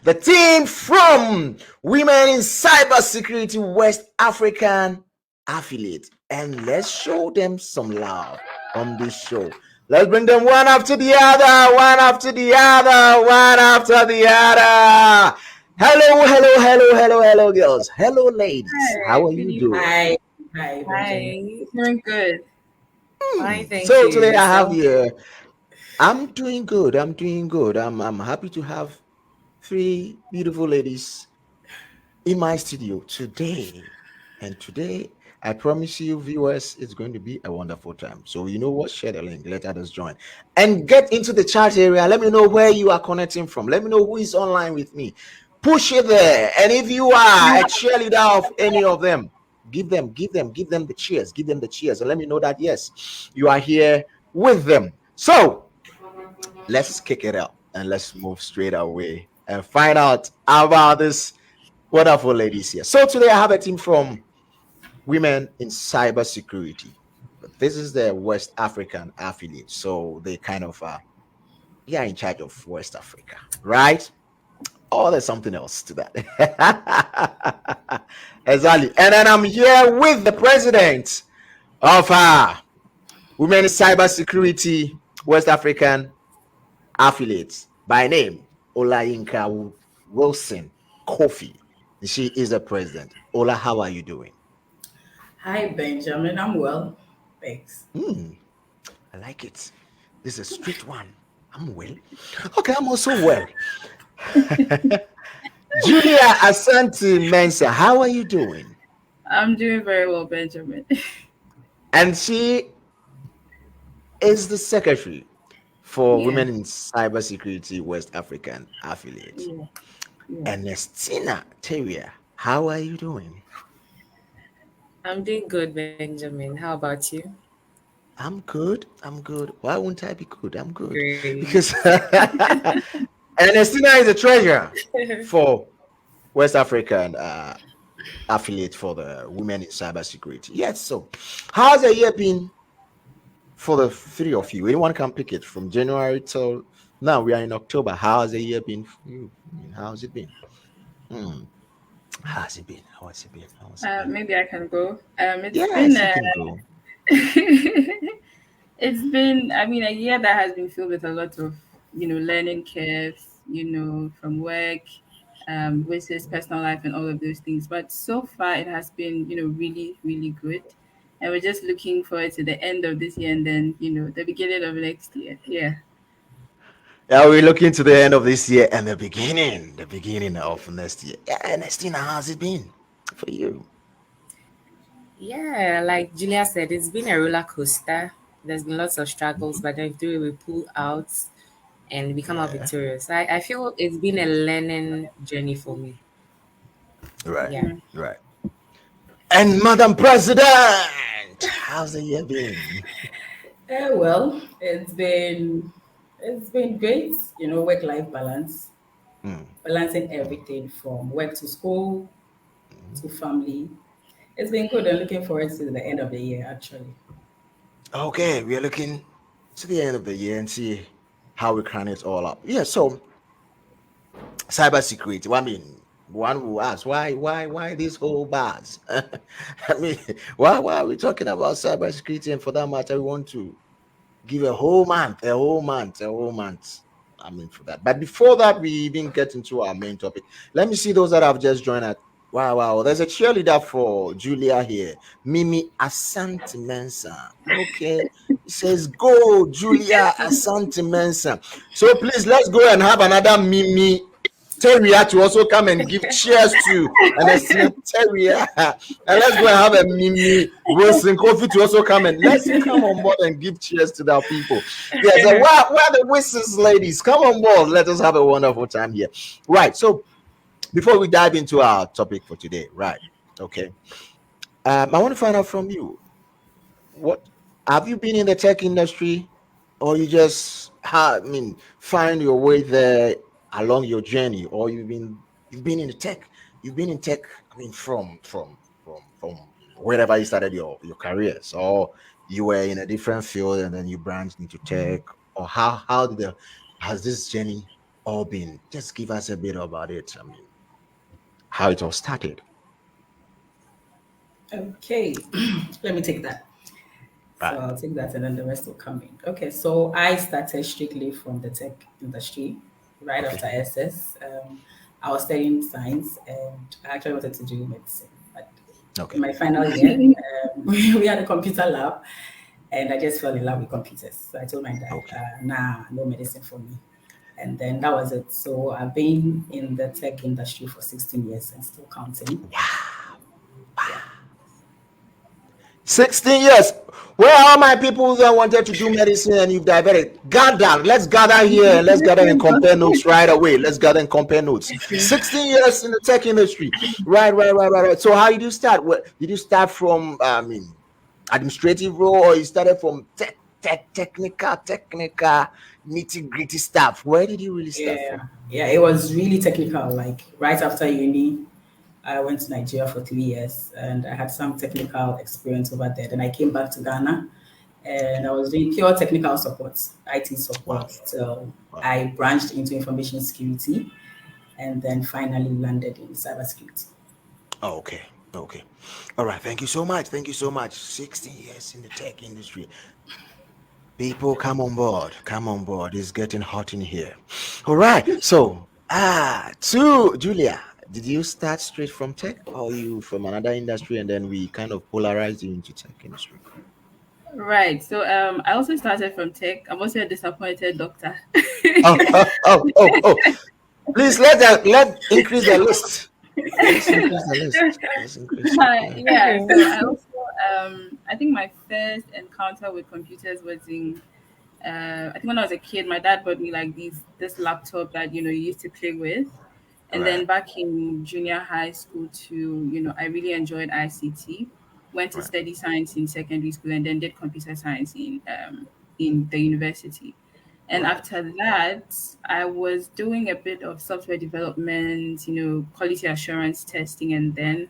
the team from Women in Cybersecurity West African affiliate, and let's show them some love on this show. Let's bring them one after the other, one after the other, one after the other. Hello, girls. Hello, ladies. Hi, How are good you evening. doing? Hi, Benjamin. Hi, doing good. Fine, thank So you. today I have Yourself? here. I'm doing good. I'm doing good. I'm happy to have three beautiful ladies in my studio today. And today, I promise you, viewers, it's going to be a wonderful time. So, you know what? Share the link, let others join, and get into the chat area. Let me know where you are connecting from. Let me know who is online with me. Push it there. And if you are a cheerleader of any of them, give them the cheers. Give them the cheers. And let me know that, yes, you are here with them. So, let's kick it out and let's move straight away and find out about this wonderful ladies here. So today I have a team from Women in Cybersecurity. This is the West African affiliate, so they kind of they are in charge of West Africa, right? Or there's something else to that. Exactly. And then I'm here with the president of Women in Cybersecurity West African affiliates by name Olayinka Wilson Kofi. She is the president. Ola, how are you doing? Hi, Benjamin. I'm well. Thanks. Hmm, I like it. This is a straight one. I'm well. Okay, I'm also well. Julia Asante Mensa, how are you doing? I'm doing very well, Benjamin. And she is the secretary for Yeah, Women in Cybersecurity West African affiliate. yeah, yeah. Ernestina Terrier, how are you doing? I'm doing good, Benjamin. How about you? I'm good. I'm good. Why won't I be good? I'm good. Great. Because Ernestina is a treasurer for West African affiliate for the Women in Cybersecurity. Yes. So, how's the year been for the three of you? Anyone can pick it from January till now. We are in October. How's the year been for you? I mean, how's it been? Hmm. How's it been? How's it been? How's it been? Maybe I can go. It's been Yes, you can go. it's been, I mean, a year that has been filled with a lot of, learning curves, from work, versus personal life and all of those things. But so far, it has been, really, really good. And we're just looking forward to the end of this year and then, the beginning of next year. Yeah. Yeah, we're looking to the end of this year and the beginning of next year. Yeah, Ernestina, how's it been for you? Yeah, like Julia said, it's been a roller coaster. There's been lots of struggles, Mhm. but then through it, we pull out and we come out Yeah, victorious. I feel it's been a learning journey for me. right, Yeah. Mm. right. And Madam President, how's the year been? Mm. It's been great, work-life balance, Mm, balancing mm, everything from work to school mm. to family. It's been good and looking forward to the end of the year actually. Okay, we are looking to the end of the year and see how we can it all up. Yeah, so cybersecurity. Well, I mean, one will ask why this whole buzz? I mean, why are we talking about cybersecurity? And for that matter, we want to give a whole month, a whole month, a whole month. I mean, for that. But before that, we even get into our main topic. Let me see those that have just joined us. Wow. There's a cheerleader for Julia here. Mimi Asante Mensa. Okay. It says, go, Julia Asante Mensa. So please, let's go and have another Mimi Terrier to also come and give cheers to Ernestina Terrier. And let's go and have a Mimi Wilson Coffee to also come and let's come on board and give cheers to our people. Yes, yeah, so where are the whistles, ladies? Come on board. Let us have a wonderful time here. Right. So before we dive into our topic for today, right? Okay. I want to find out from you. What have you been in the tech industry, or you just I mean find your way there along your journey, or you've been in the tech, you've been in tech. I mean, from wherever you started your career, so you were in a different field and then you branched into tech, or how did the has this journey? all been? Just give us a bit about it. I mean, how it all started. Okay, let me take that. So Right. I'll take that and then the rest will come in. Okay, so I started strictly from the tech industry right Okay. after SS. I was studying science and I actually wanted to do medicine. But in Okay. my final year, we had a computer lab and I just fell in love with computers. So I told my dad, Okay. nah, no medicine for me. And then that was it. So I've been in the tech industry for 16 years and still counting. Yeah. 16 years. Where are my people that wanted to do medicine and you've diverted? Gather. Let's gather here and let's gather and compare notes right away. Let's gather and compare notes. 16 years in the tech industry. Right. So how did you start? What did you start from? I mean, administrative role, or you started from technical, nitty gritty stuff? Where did you really start Yeah, from? yeah, it was really technical. Like right after uni, I went to Nigeria for 3 years and I had some technical experience over there. Then I came back to Ghana and I was doing pure technical support, IT Wow. support, till Wow. I branched into information security and then finally landed in cybersecurity. Oh, okay. Okay. All right. Thank you so much. Thank you so much. 16 years in the tech industry. People, come on board. Come on board. It's getting hot in here. All right. So, to Julia, did you start straight from tech or you from another industry and then we kind of polarized you into tech industry? Right. So I also started from tech. I'm also a disappointed doctor. Oh. Please let increase the list. Let's increase the list. Let's increase. Yeah. Yeah. So I also I think my first encounter with computers was in I think when I was a kid, my dad bought me like this laptop that you used to play with. And Right. then back in junior high school too, I really enjoyed ICT. Went to Right. study science in secondary school and then did computer science in the university. And Right. after that, I was doing a bit of software development, quality assurance testing, and then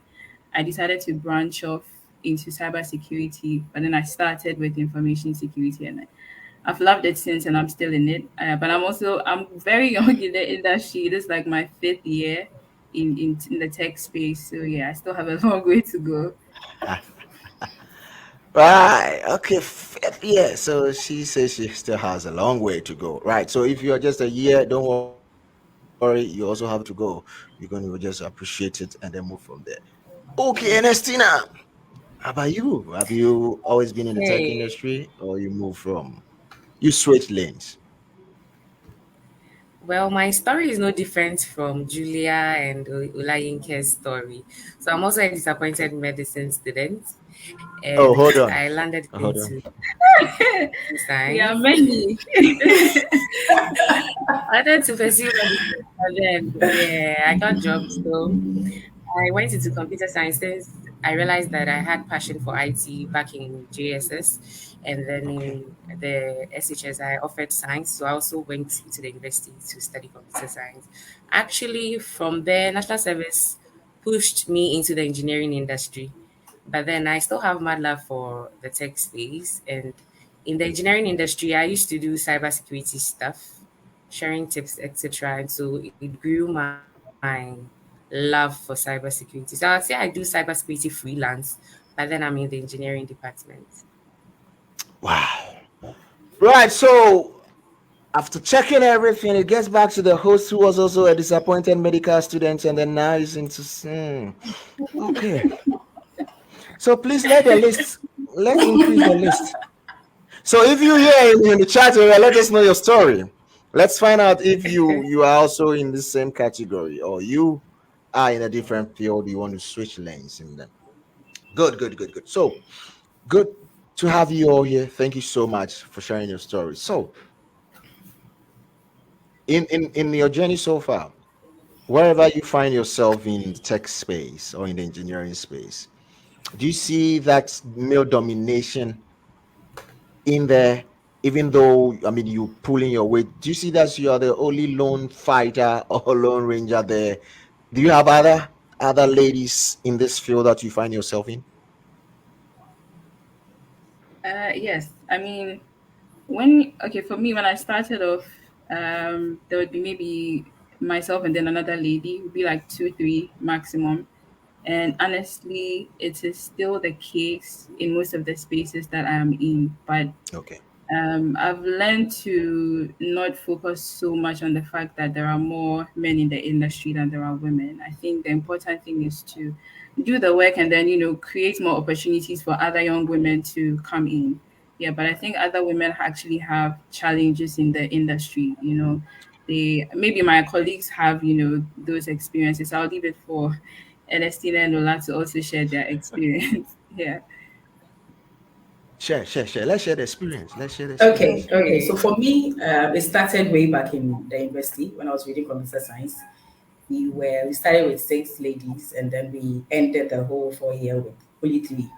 I decided to branch off into cybersecurity. But then I started with information security, and I've loved it since, and I'm still in it. But I'm very young in the industry. This is like my fifth year in the tech space. So yeah, I still have a long way to go. Right. Okay. Fifth year. So she says she still has a long way to go. Right. So if you're just a year, don't worry. You also have to go. You're going to just appreciate it and then move from there. Okay, Ernestina. How about you? Have you always been in the tech Hey, industry or you move from, you switch lanes? well, my story is no different from Julia and Olayinke's story. So I'm also a disappointed medicine student, Oh, and hold on. I landed Hold on. into We are science. many. I wanted to pursue medicine, but then yeah, I got jobs. So I went into computer science since I realized that I had passion for IT back in JSS, and then Okay. in the SHS I offered science. So I also went into the university to study computer science. Actually, from there, national service pushed me into the engineering industry, but then I still have mad love for the tech space. And in the engineering industry, I used to do cybersecurity stuff, sharing tips, etc. And so it grew my love for cybersecurity. So I'd say I do cybersecurity freelance, but then I'm in the engineering department. Wow. Right. So after checking everything, it gets back to the host who was also a disappointed medical student and then now he's into. Okay. So please let's increase the list. So if you hear in the chat area, let us know your story. Let's find out if you are also in the same category or you are in a different field. You want to switch lanes in them. Good. So good to have you all here. Thank you so much for sharing your story. So in your journey so far, wherever you find yourself in the tech space or in the engineering space, do you see that male domination in there, even though I mean you pulling your weight? Do you see that you are the only lone fighter or lone ranger there? Do you have other ladies in this field that you find yourself in? Yes. I mean, when okay for me when I started off. There would be maybe myself and then another lady. It would be like two, three maximum. And honestly, it is still the case in most of the spaces that I am in. But Okay. I've learned to not focus so much on the fact that there are more men in the industry than there are women. I think the important thing is to do the work and then, create more opportunities for other young women to come in. Yeah, but I think other women actually have challenges in the industry. They maybe my colleagues have, those experiences. I'll leave it for Ernestina and Ola to also share their experience. Yeah. Share. Let's share the experience. Let's share the Okay, experience. okay. So Okay. for me, it started way back in the university when I was reading computer science. We started with six ladies, and then we ended the whole 4 year with only three.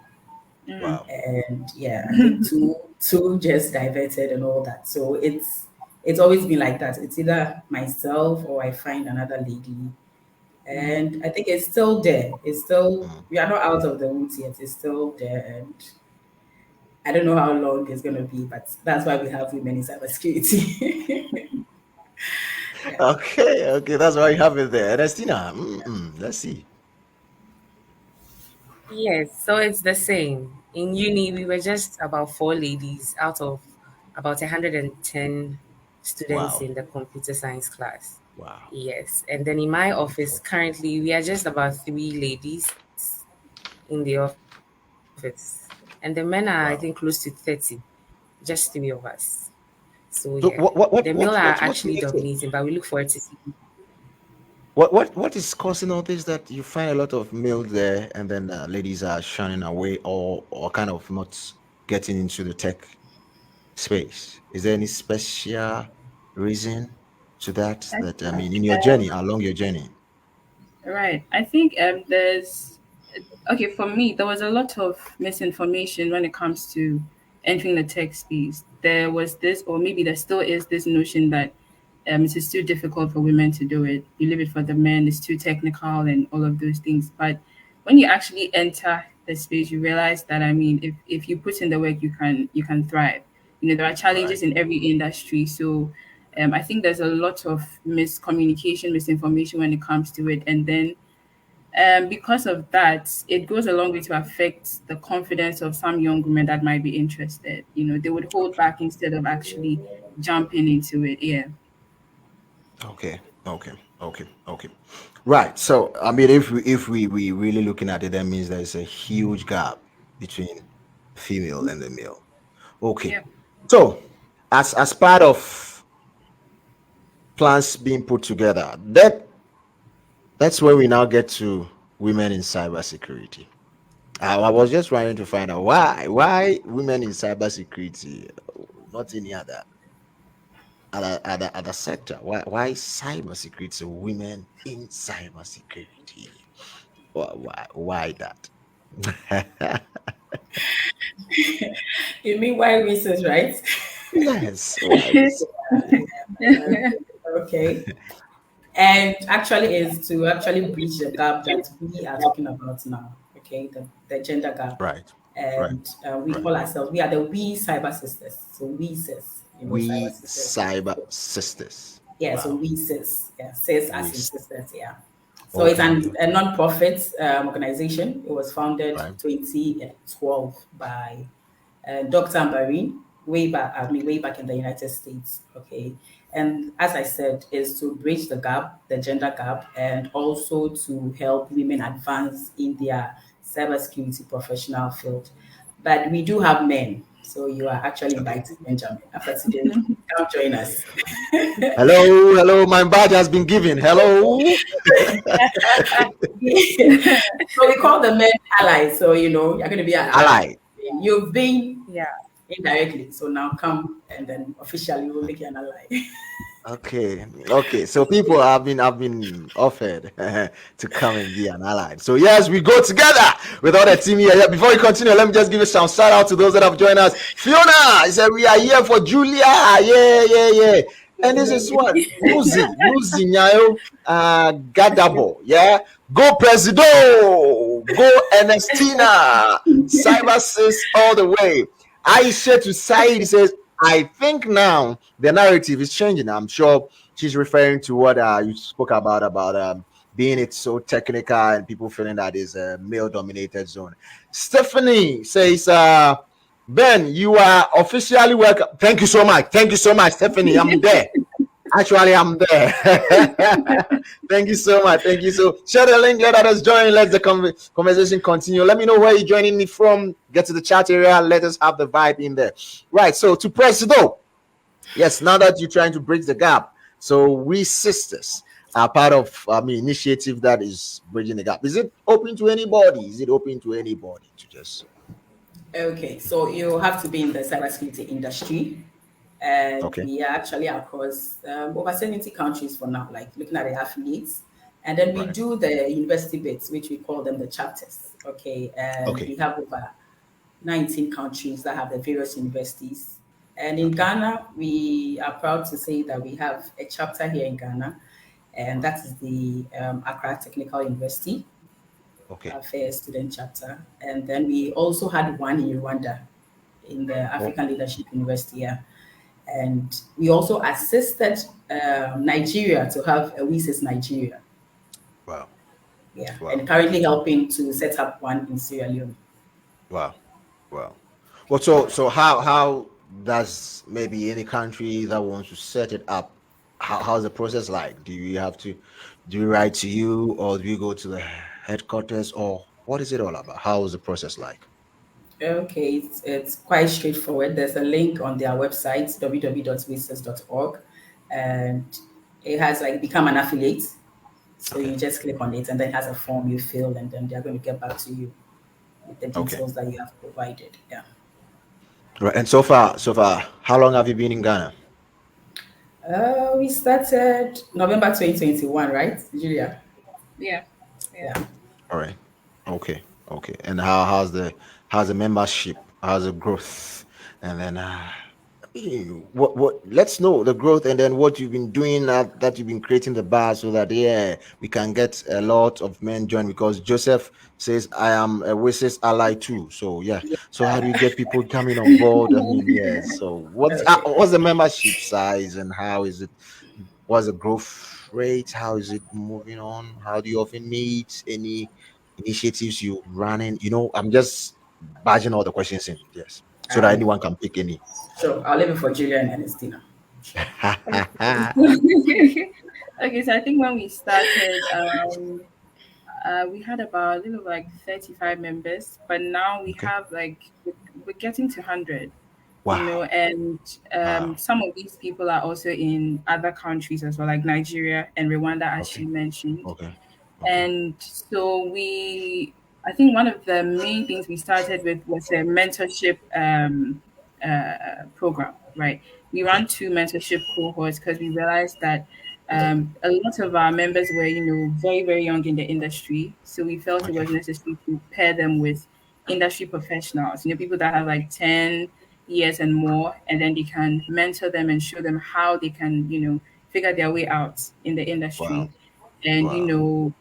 Mm. Wow. And yeah, I think two just diverted and all that. So it's always been like that. It's either myself or I find another lady. Mm. And I think it's still there. It's still, Mm. we are not out of the woods yet. It's still there. And I don't know how long it's going to be, but that's why we have women in cybersecurity. Yeah. Okay. That's why you have it there. Ernestina, let's see. Yes, so it's the same. In uni, we were just about four ladies out of about 110 students Wow. in the computer science class. Wow. Yes, and then in my office, Okay. currently, we are just about three ladies in the office. And the men are, I think, close to Wow. 30, just three of us. So, yeah, So the male are actually makes it? dominating, but we look forward to see. What is causing all this that you find a lot of males there and then ladies are shunning away or kind of not getting into the tech space? Is there any special reason to that? I That I think mean, in your journey, along your journey. right. I think there's okay for me. There was a lot of misinformation when it comes to entering the tech space. There was this, or maybe there still is this notion that it is too difficult for women to do it. You leave it for the men. It's too technical and all of those things. But when you actually enter the space, you realize that if you put in the work, you can thrive. There are Right. challenges in every industry, so I think there's a lot of miscommunication, misinformation when it comes to it. And then because of that, it goes a long way to affect the confidence of some young women that might be interested. They would hold Okay. back instead of actually jumping into it. Yeah. Okay. Right. So I mean, if we really looking at it, that means there's a huge gap between female and the male. Okay. Yeah. So as part of plans being put together, that's where we now get to women in cybersecurity. I was just trying to find out why women in cybersecurity, not any other sector. Why cybersecurity? Women in cybersecurity. Why that? You mean why reasons, right? Yes. Why this? Okay. And actually is to actually bridge the gap that we are talking about now. Okay, the gender gap. Right. Right. And we Right. call ourselves, we are the we cyber sisters. So we sis, cyber We sisters. cyber sisters. Yeah, so Wow. we sis, yeah, sis We as in sisters, yeah. So it's okay. a non-profit organization. It was founded Right. 2012 by Dr. Ambarin, way back in the United States. Okay, and as I said, is to bridge the gap, the gender gap, and also to help women advance in their cybersecurity professional field. But we do have men, so you are actually Okay. invited, Benjamin. After today, come join us. Hello. My badge has been given. Hello. So we call the men allies. So you're going to be an ally. Ally. You've been Yeah. indirectly. So now come and then officially we'll make you an ally. Okay. So people have been offered to come and be an ally. So yes, we go together with all the team here. Yeah, before we continue, let me just give a some shout out to those that have joined us. Fiona, he said we are here for Julia. Yeah. And this is what Lucy Nyayo, Gadabo. Yeah, go Presido, go Ernestina, Cyber Sis all the way. Aisha to Said says I think now the narrative is changing. I'm sure she's referring to what you spoke about being it so technical and people feeling that is a male dominated zone. Stephanie says, Ben, you are officially welcome. Thank you so much. Thank you so much, Stephanie. I'm there. Actually, I'm there. Thank you so much. Thank you. So share the link. Let others join. Let the conversation continue. Let me know where you're joining me from. Get to the chat area. Let us have the vibe in there. Right. So to Presido, yes. Now that you're trying to bridge the gap, so we sisters are part of initiative that is bridging the gap. Is it open to anybody? Is it open to anybody to just Okay, so you have to be in the cybersecurity industry, and okay? we are actually across over 70 countries for now, like looking at the affiliates. And then we Right. do the university bits, which we call them the chapters. Okay, and Okay. we have over 19 countries that have the various universities. And in Okay. Ghana, we are proud to say that we have a chapter here in Ghana, and Right. that is the Accra Technical University Okay. Affairs Student Chapter. And then we also had one in Rwanda in the Oh, African Leadership University here. And we also assisted Nigeria to have a WISIS Nigeria. wow. Yeah, Wow. and currently helping to set up one in Sierra Leone. Wow. Wow. Well, so how does maybe any country that wants to set it up? How's the process like? Do you have to do you write to you, or do you go to the headquarters, or what is it all about? How is the process like? Okay, it's quite straightforward. There's a link on their website, www.wises.org, and it has like become an affiliate. So Okay. you just click on it, and then it has a form you fill, and then they're going to get back to you with the Okay. details that you have provided. Yeah. Right. And so far, how long have you been in Ghana? We started November 2021, right, Julia? Yeah, yeah. Yeah. All right. Okay. Okay. And how's the membership? How's the growth? And then what let's know the growth, and then what you've been doing, that you've been creating the bar so that we can get a lot of men join, because Joseph says I am a Wishes ally too. So yeah. So how do you get people coming on board? I mean, yeah. So Okay. what's the membership size, and how is it? What's the growth rate? How is it moving on? How do you often meet? Any initiatives you running? I'm just badging all the questions in, yes, so that Um, anyone can pick any. so I'll leave it for Julia and Ernestina. Sure. Okay, so I think when we started, we had about a little like 35 members, but now we Okay. have like we're getting to 100, Wow. and Wow. some of these people are also in other countries as well, like Nigeria and Rwanda, as she Okay. mentioned. Okay. Okay. And so I think one of the main things we started with was a mentorship program, right? We Okay. ran two mentorship cohorts because we realized that a lot of our members were, very, very young in the industry. So we felt it Okay. was necessary to pair them with industry professionals, people that have like 10 years and more, and then they can mentor them and show them how they can, figure their way out in the Wow. industry and Wow.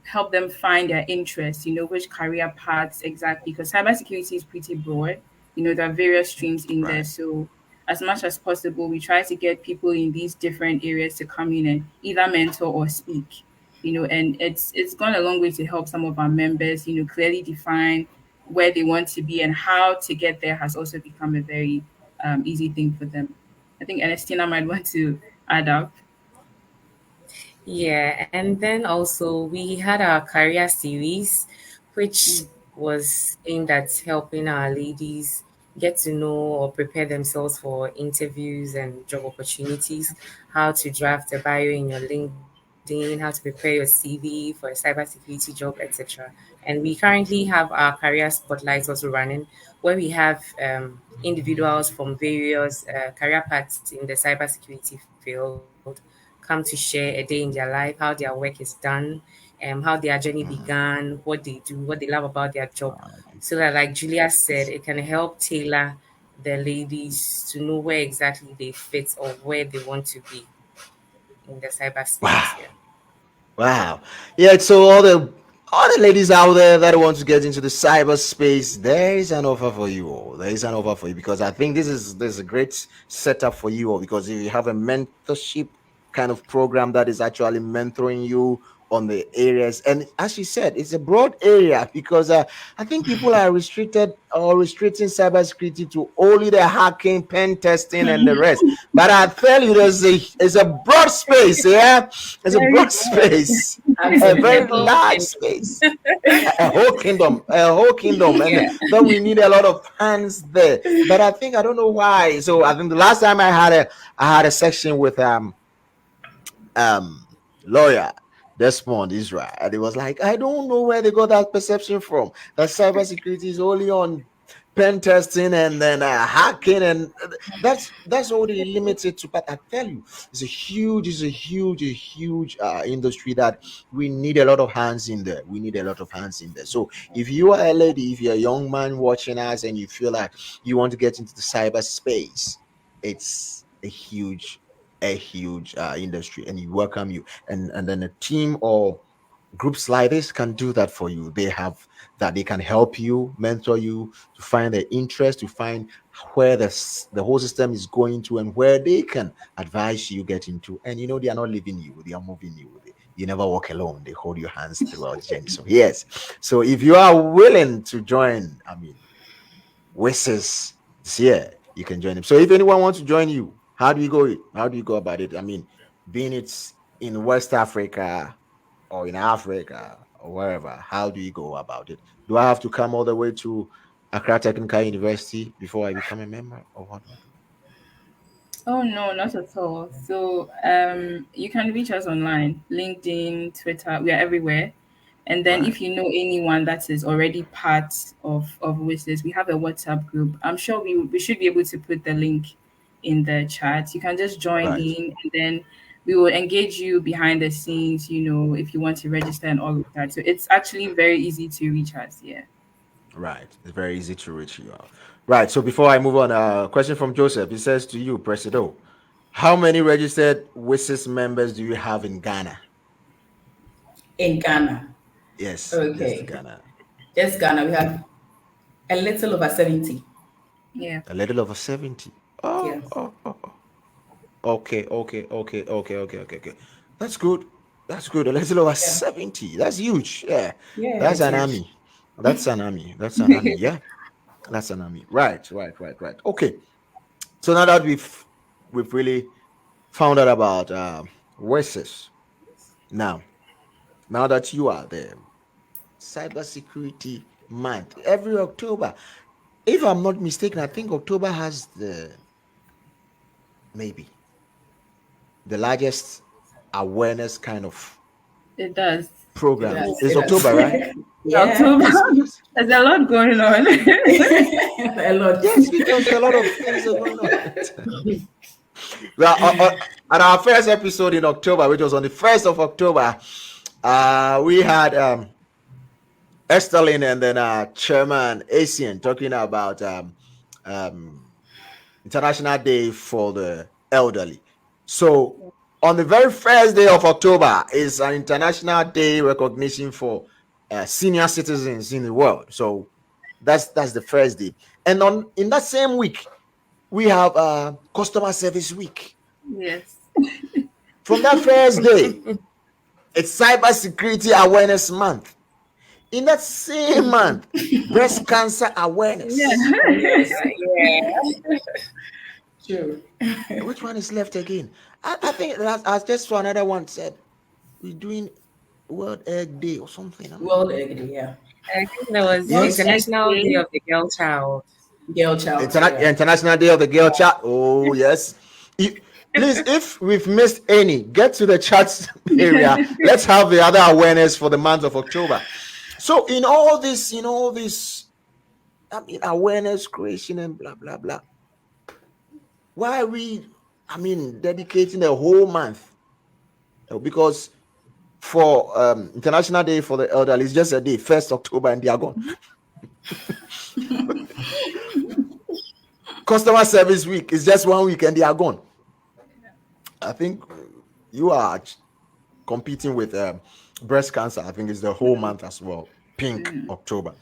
help them find their interests, which career paths exactly, because cybersecurity is pretty broad. There are various streams in there. Right. So as much as possible, we try to get people in these different areas to come in and either mentor or speak. And it's gone a long way to help some of our members, clearly define where they want to be, and how to get there has also become a very easy thing for them. I think Ernestina might want to add up. Yeah, and then also we had our career series, which Mm. was aimed at helping our ladies get to know or prepare themselves for interviews and job opportunities, how to draft a bio in your LinkedIn, how to prepare your CV for a cybersecurity job, etc. And we currently have our career spotlights also running, where we have individuals from various career paths in the cybersecurity field come to share a day in their life, how their work is done, how their journey Mhm. began, what they do, what they love about their job. Okay. So that, like Julia said, it can help tailor the ladies to know where exactly they fit or where they want to be in the cyberspace. Wow. Yeah. Wow. Yeah. So all the all the ladies out there that want to get into the cyberspace, there is an offer for you all. There is an offer for you because I think this is a great setup for you all because if you have a mentorship kind of program that is actually mentoring you on the areas, and as you said, it's a broad area because I think people are restricted or restricting cybersecurity to only the hacking, pen testing, and the rest. But I tell you, it's a broad space. Yeah, it's a Very broad broad. space, a The very Absolutely. whole large thing. space, a whole kingdom, and Yeah. then we need a lot of hands there. But I think I don't know why. So I think the last time I had a section with um lawyer Desmond Israel, and it was like, I don't know where they got that perception from that cybersecurity is only on pen testing and then hacking, and that's already limited to. But I tell you, it's a huge industry that we need a lot of hands in there. We need a lot of hands in there. So if you are a lady, if you're a young man watching us, and you feel like you want to get into the cyberspace, it's a huge industry, and we welcome you. And then a team or groups like this can do that for you. They have that, they can help you, mentor you to find the interest, to find where the whole system is going to, and where they can advise you get into. And they are not leaving you, they are moving you. You never walk alone, they hold your hands throughout the journey. So yes, so if you are willing to join, Wishes this year, you can join him. So if anyone wants to join you, how do you go about it? Being it's in West Africa or in Africa or wherever, how do you go about it? Do I have to come all the way to Accra Technical University before I become a member or what? Oh no, not at all. So you can reach us online, LinkedIn, Twitter. We are everywhere. And then Right. if you know anyone that is already part of Wishes, we have a WhatsApp group. I'm sure we should be able to put the link in the chat. You can just join Right. in, and then we will engage you behind the scenes, if you want to register and all of that. So it's actually very easy to reach us. Yeah. Right. It's very easy to reach you out. Right. So before I move on, a question from Joseph. He says to you, Presido, how many registered WISIS members do you have in Ghana? In Ghana. Yes, just Okay. Ghana. Just Ghana, we have a little over 70. Yeah. A little over 70. Oh, Yes. oh, oh, oh. Okay, okay, okay, okay, okay, okay, okay. That's good. That's good. A little over Yeah. 70. That's huge. Yeah. Yeah, That's it's an huge. army. That's an army. That's an army. Yeah. That's an army. Right, right, right, right. Okay. So now that we've really found out about voices, now now that you are there, cybersecurity month every October. If I'm not mistaken, I think October has maybe the largest awareness kind of It does. It program. does. It's It does. October, right? Yeah. October. Yes, because There's a lot going on. A lot. yes, because a lot of things are going on. Well, on our first episode in October, which was on the 1st of October, we had Esterlin and then Chairman Asian talking about um, International Day for the Elderly. So on the very first day of October is an International Day recognition for senior citizens in the world. So that's the first day, and on in that same week we have Customer Service Week. Yes. From that first day, it's Cybersecurity Awareness Month. In that same month, Breast Cancer Awareness. Oh, Yeah. yes. Yeah. True. Which one is left again? I think I just saw another one said we're doing World Egg Day or something. I'm not. World Egg Day, yeah. I think there was World Yes, Egg International Day Day. of the Girl Child. Girl child too, yeah. International Day of the Girl Chat. Oh yes. Please, if we've missed any, get to the chat area. Let's have the other awareness for the month of October. So in all this, awareness creation and blah blah blah. Why are we, dedicating a whole month? Because for International Day for the Elderly, it's just a day, 1st October, and they are gone. Customer Service Week is just 1 week and they are gone. I think you are competing with breast cancer, I think, is the whole month as well. Pink October.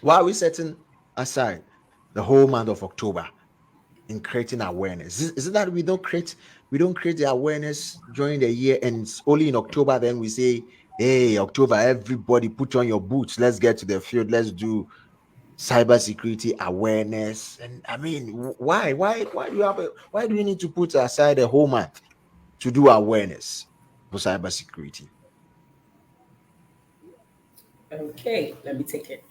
Why are we setting aside the whole month of October in creating awareness? Is it that we don't create the awareness during the year, and it's only in October then we say, hey, October, everybody put on your boots, let's get to the field, let's do cybersecurity awareness? And I mean, why do we need to put aside a whole month to do awareness for cybersecurity? Okay, let me take it.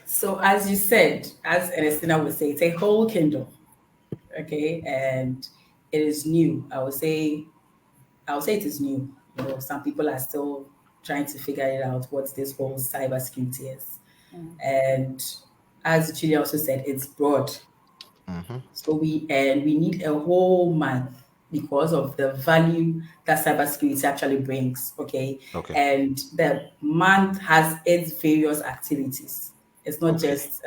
So, as you said, as Ernestina would say, it's a whole kingdom. Okay, and it is new. I would say it is new. Some people are still trying to figure it out what this whole cybersecurity is. And as Julia also said, it's broad. Mm-hmm. So we need a whole month because of the value that cybersecurity actually brings. Okay, Okay. and the month has its various activities. It's not Okay. just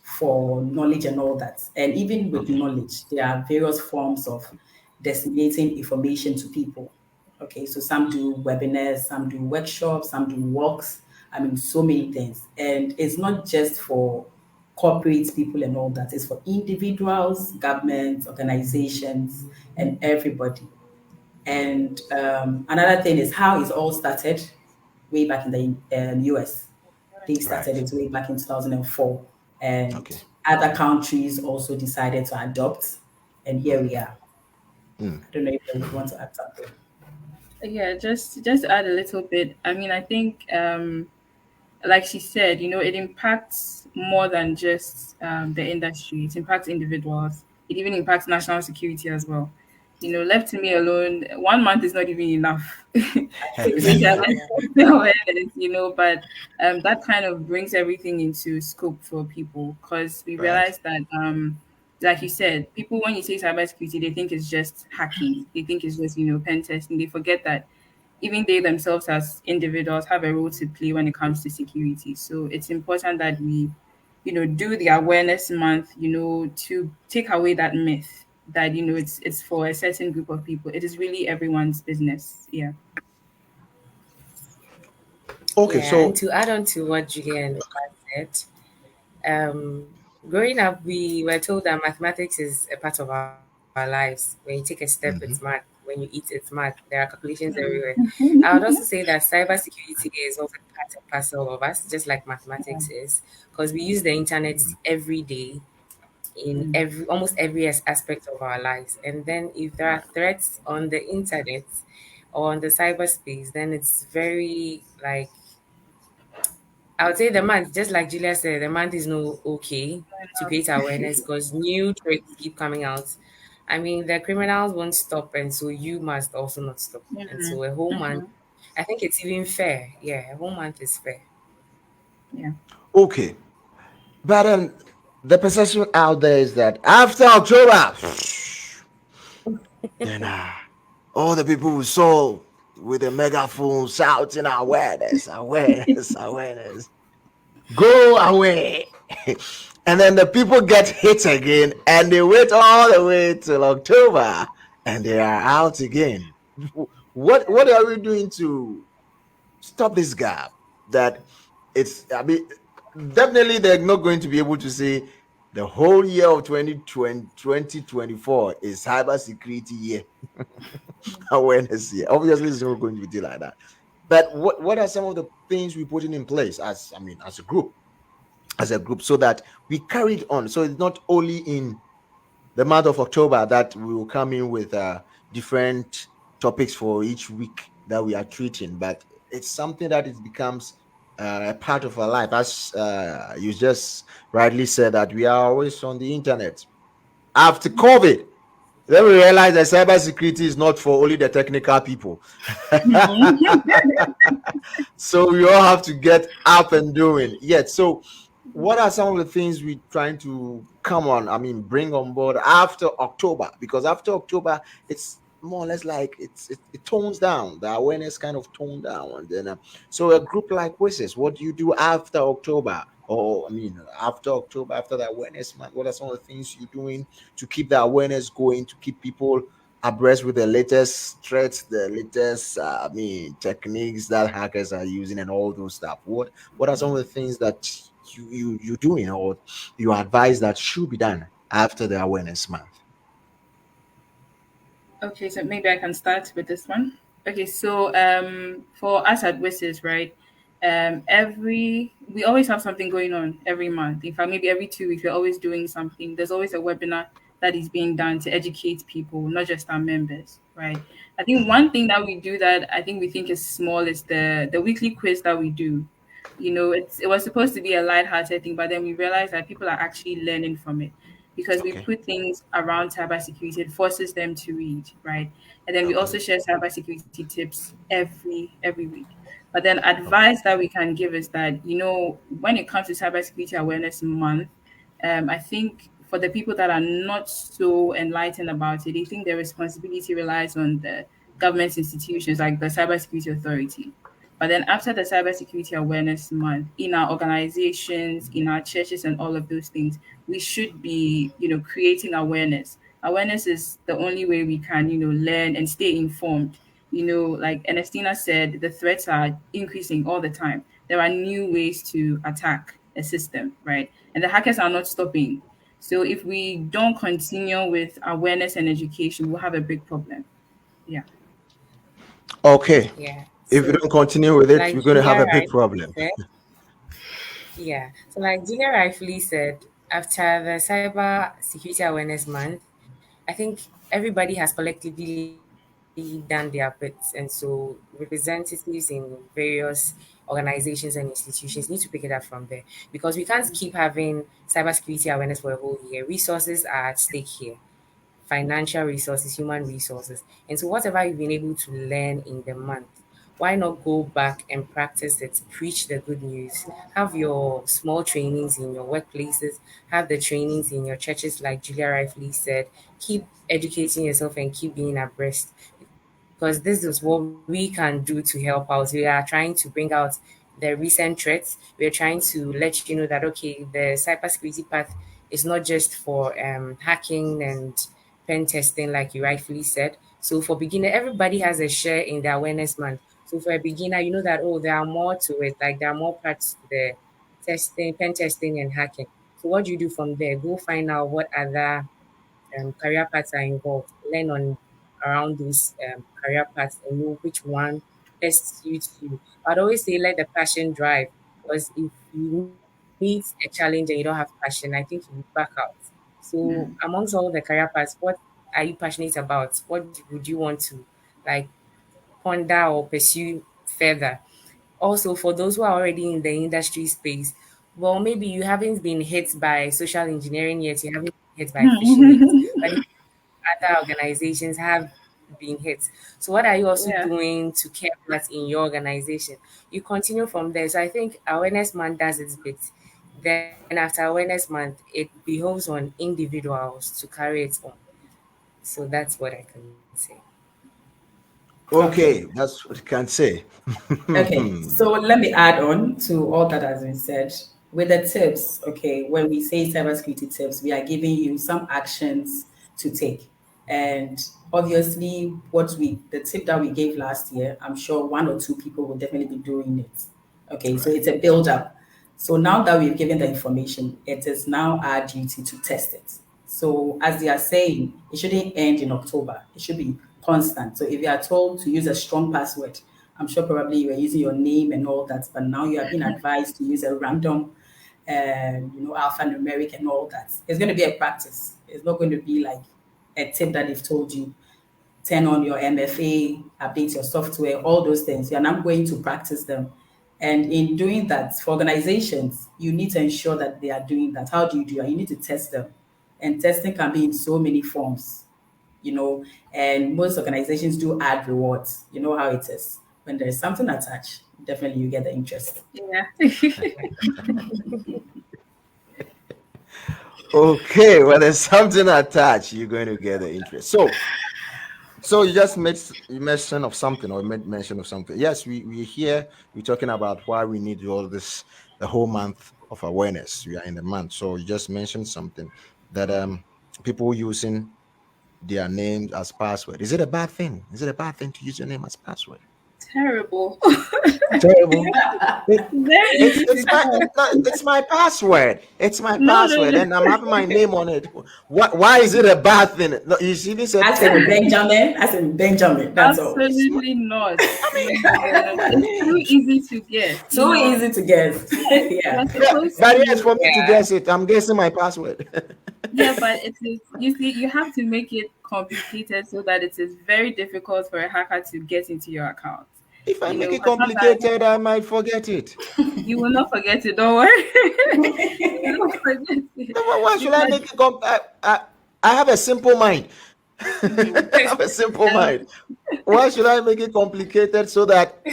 for knowledge and all that. And even with Okay. knowledge, there are various forms of disseminating information to people. Okay, so some do webinars, some do workshops, some do walks. I mean, so many things. And it's not just for corporate people and all that. It's for individuals, governments, organizations, and everybody. And another thing is how it all started way back in the US. They started Right. it way back in 2004. And Okay. other countries also decided to adopt. And here we are. Mm. I don't know if you want to add something. Yeah, just to add a little bit. I mean, I think like she said, it impacts more than just the industry. It impacts individuals. It even impacts national security as well. Left to me alone, 1 month is not even enough to bring Agree. that awareness. But that kind of brings everything into scope for people because we Right. realize that, like you said, people when you say cybersecurity, they think it's just hacking. They think it's just pen testing. They forget that even they themselves as individuals have a role to play when it comes to security. So it's important that we, do the awareness month, to take away that myth that, it's for a certain group of people. It is really everyone's business. Yeah. Okay. Yeah, and So. to add on to what Julia and Ola said, growing up, we were told that mathematics is a part of our lives. When you take a step, it's math. Mhm. When you eat, it's math. There are calculations everywhere. I would also say that cybersecurity is also part and parcel of us, just like mathematics is, because we use the internet every day in every almost every aspect of our lives. And then if there are threats on the internet or on the cyberspace, then it's very like I would say the month, just like Julia said, the month is no okay to create awareness because new threats keep coming out. I mean, the criminals won't stop, and so you must also not stop. And so a whole month, I think it's even fair. Yeah, a whole month is fair. Yeah. Okay. But the perception out there is that after October, then all the people we saw with the megaphone shouting awareness, awareness, awareness, go away. And then the people get hit again and they wait all the way till October and they are out again. What are we doing to stop this gap? That I mean, definitely they're not going to be able to say the whole year of 2024 is cybersecurity year, awareness year. Obviously, it's not going to be like that. But what are some of the things we're putting in place as a group, so that we carry it on? So it's not only in the month of October that we will come in with different topics for each week that we are treating, but it's something that it becomes a part of our life. As you just rightly said, that we are always on the internet. After COVID, then we realize that cybersecurity is not for only the technical people. So we all have to get up and doing. Yet, so what are some of the things we're trying to bring on board after October? Because after October, it's more or less like it tones down. The awareness kind of toned down, and then so a group like Wishes, what do you do after October? Or after October, after the awareness month, what are some of the things you're doing to keep the awareness going, to keep people abreast with the latest threats, the latest, techniques that hackers are using, and all those stuff? What are some of the things that you doing, or you advise that should be done after the awareness month? Okay, so maybe I can start with this one. Okay, so for us at WISIS, right? Every we always have something going on every month. In fact, maybe every 2 weeks we're always doing something. There's always a webinar that is being done to educate people, not just our members, right? I think one thing that we do that I think we think is small is the weekly quiz that we do. It was supposed to be a light-hearted thing, but then we realized that people are actually learning from it because we Okay. put things around cybersecurity. It forces them to read, right? And then we Okay. also share cybersecurity tips every week. But then Okay. advice that we can give is that when it comes to cybersecurity awareness month, I think for the people that are not so enlightened about it, they think their responsibility relies on the government institutions like the Cybersecurity Authority. But then after the Cybersecurity Awareness Month, in our organizations, in our churches, and all of those things, we should be, creating awareness. Awareness is the only way we can, learn and stay informed. Like Ernestina said, the threats are increasing all the time. There are new ways to attack a system, right? And the hackers are not stopping. So if we don't continue with awareness and education, we'll have a big problem. Yeah. Okay. Yeah. If we So, don't continue with it, like we're going to have Julia a big rightly problem. said, yeah. So, like Julia rightfully said, after the Cyber Security Awareness Month, I think everybody has collectively done their bits, and so representatives in various organizations and institutions need to pick it up from there because we can't keep having cybersecurity awareness for a whole year. Resources are at stake here, financial resources, human resources. And so, whatever you've been able to learn in the month, why not go back and practice it? Preach the good news. Have your small trainings in your workplaces, have the trainings in your churches, like Julia rightfully said. Keep educating yourself and keep being abreast because this is what we can do to help out. We are trying to bring out the recent threats. We are trying to let you know that, okay, the cybersecurity path is not just for hacking and pen testing, like you rightfully said. So for beginner, everybody has a share in the awareness month. So for a beginner, you know that, oh, there are more to it. Like there are more parts to the testing, pen testing, and hacking. So what do you do from there? Go find out what other career paths are involved. Learn on around those career paths and know which one best suits you. I'd always say let the passion drive because if you meet a challenge and you don't have passion, I think you will back out. So Mm. amongst all the career paths, what are you passionate about? What would you want to like ponder or pursue further? Also, for those who are already in the industry space, well, maybe you haven't been hit by social engineering yet, you haven't been hit by phishing yet, but other organizations have been hit. So, what are you also Yeah. doing to care that in your organization? You continue from there. So, I think Awareness Month does its bit. Then, after Awareness Month, it behoves on individuals to carry it on. So, that's what I can say. Okay, Okay. that's what you can say. Okay, so let me add on to all that has been said. With the tips, okay, when we say cybersecurity tips, we are giving you some actions to take. And obviously, the tip that we gave last year, I'm sure one or two people will definitely be doing it. Okay, so Right. it's a build up. So now that we've given the information, it is now our duty to test it. So as they are saying, it shouldn't end in October. It should be constant. So if you are told to use a strong password, I'm sure probably you were using your name and all that, but now you are being advised to use a random, alphanumeric and all that. It's going to be a practice. It's not going to be like a tip that they've told you. Turn on your MFA, update your software, all those things. You're now going to practice them. And in doing that, for organizations, you need to ensure that they are doing that. How do you do that? You need to test them. And testing can be in so many forms, you know, and most organizations do add rewards. You know how it is. When there's something attached, definitely you get the interest. Yeah. Okay, well, there's something attached. You're going to get the interest. So you just made you mention of something, or made mention of something. Yes, we here we're talking about why we need all this, the whole month of awareness. We are in the month, so you just mentioned something that people using their names as password? Is it a bad thing? Is it a bad thing to use your name as password? Terrible. Terrible. It, Very easy to guess. it's my password. It's my No, no, password, no. and I'm having my name on it. Why is it a bad thing? No, you even said As in terrible. Benjamin, as in Benjamin, that's all. It's my, Absolutely not. I No, no, no, no, no. It's too easy to guess. Too easy to guess. Yes, Yeah. you're mean, yeah, supposed but yes, to. for me to Yeah. guess it, I'm guessing my password. Yeah, but it is. You see, you have to make it complicated so that it is very difficult for a hacker to get into your account. If I You make know, it because sometimes complicated, I might forget it. you will not forget it. Don't worry. You will not forget it No, why should I because make it I have a simple mind. mhm, I have a simple um, mind. Why should I make it complicated so that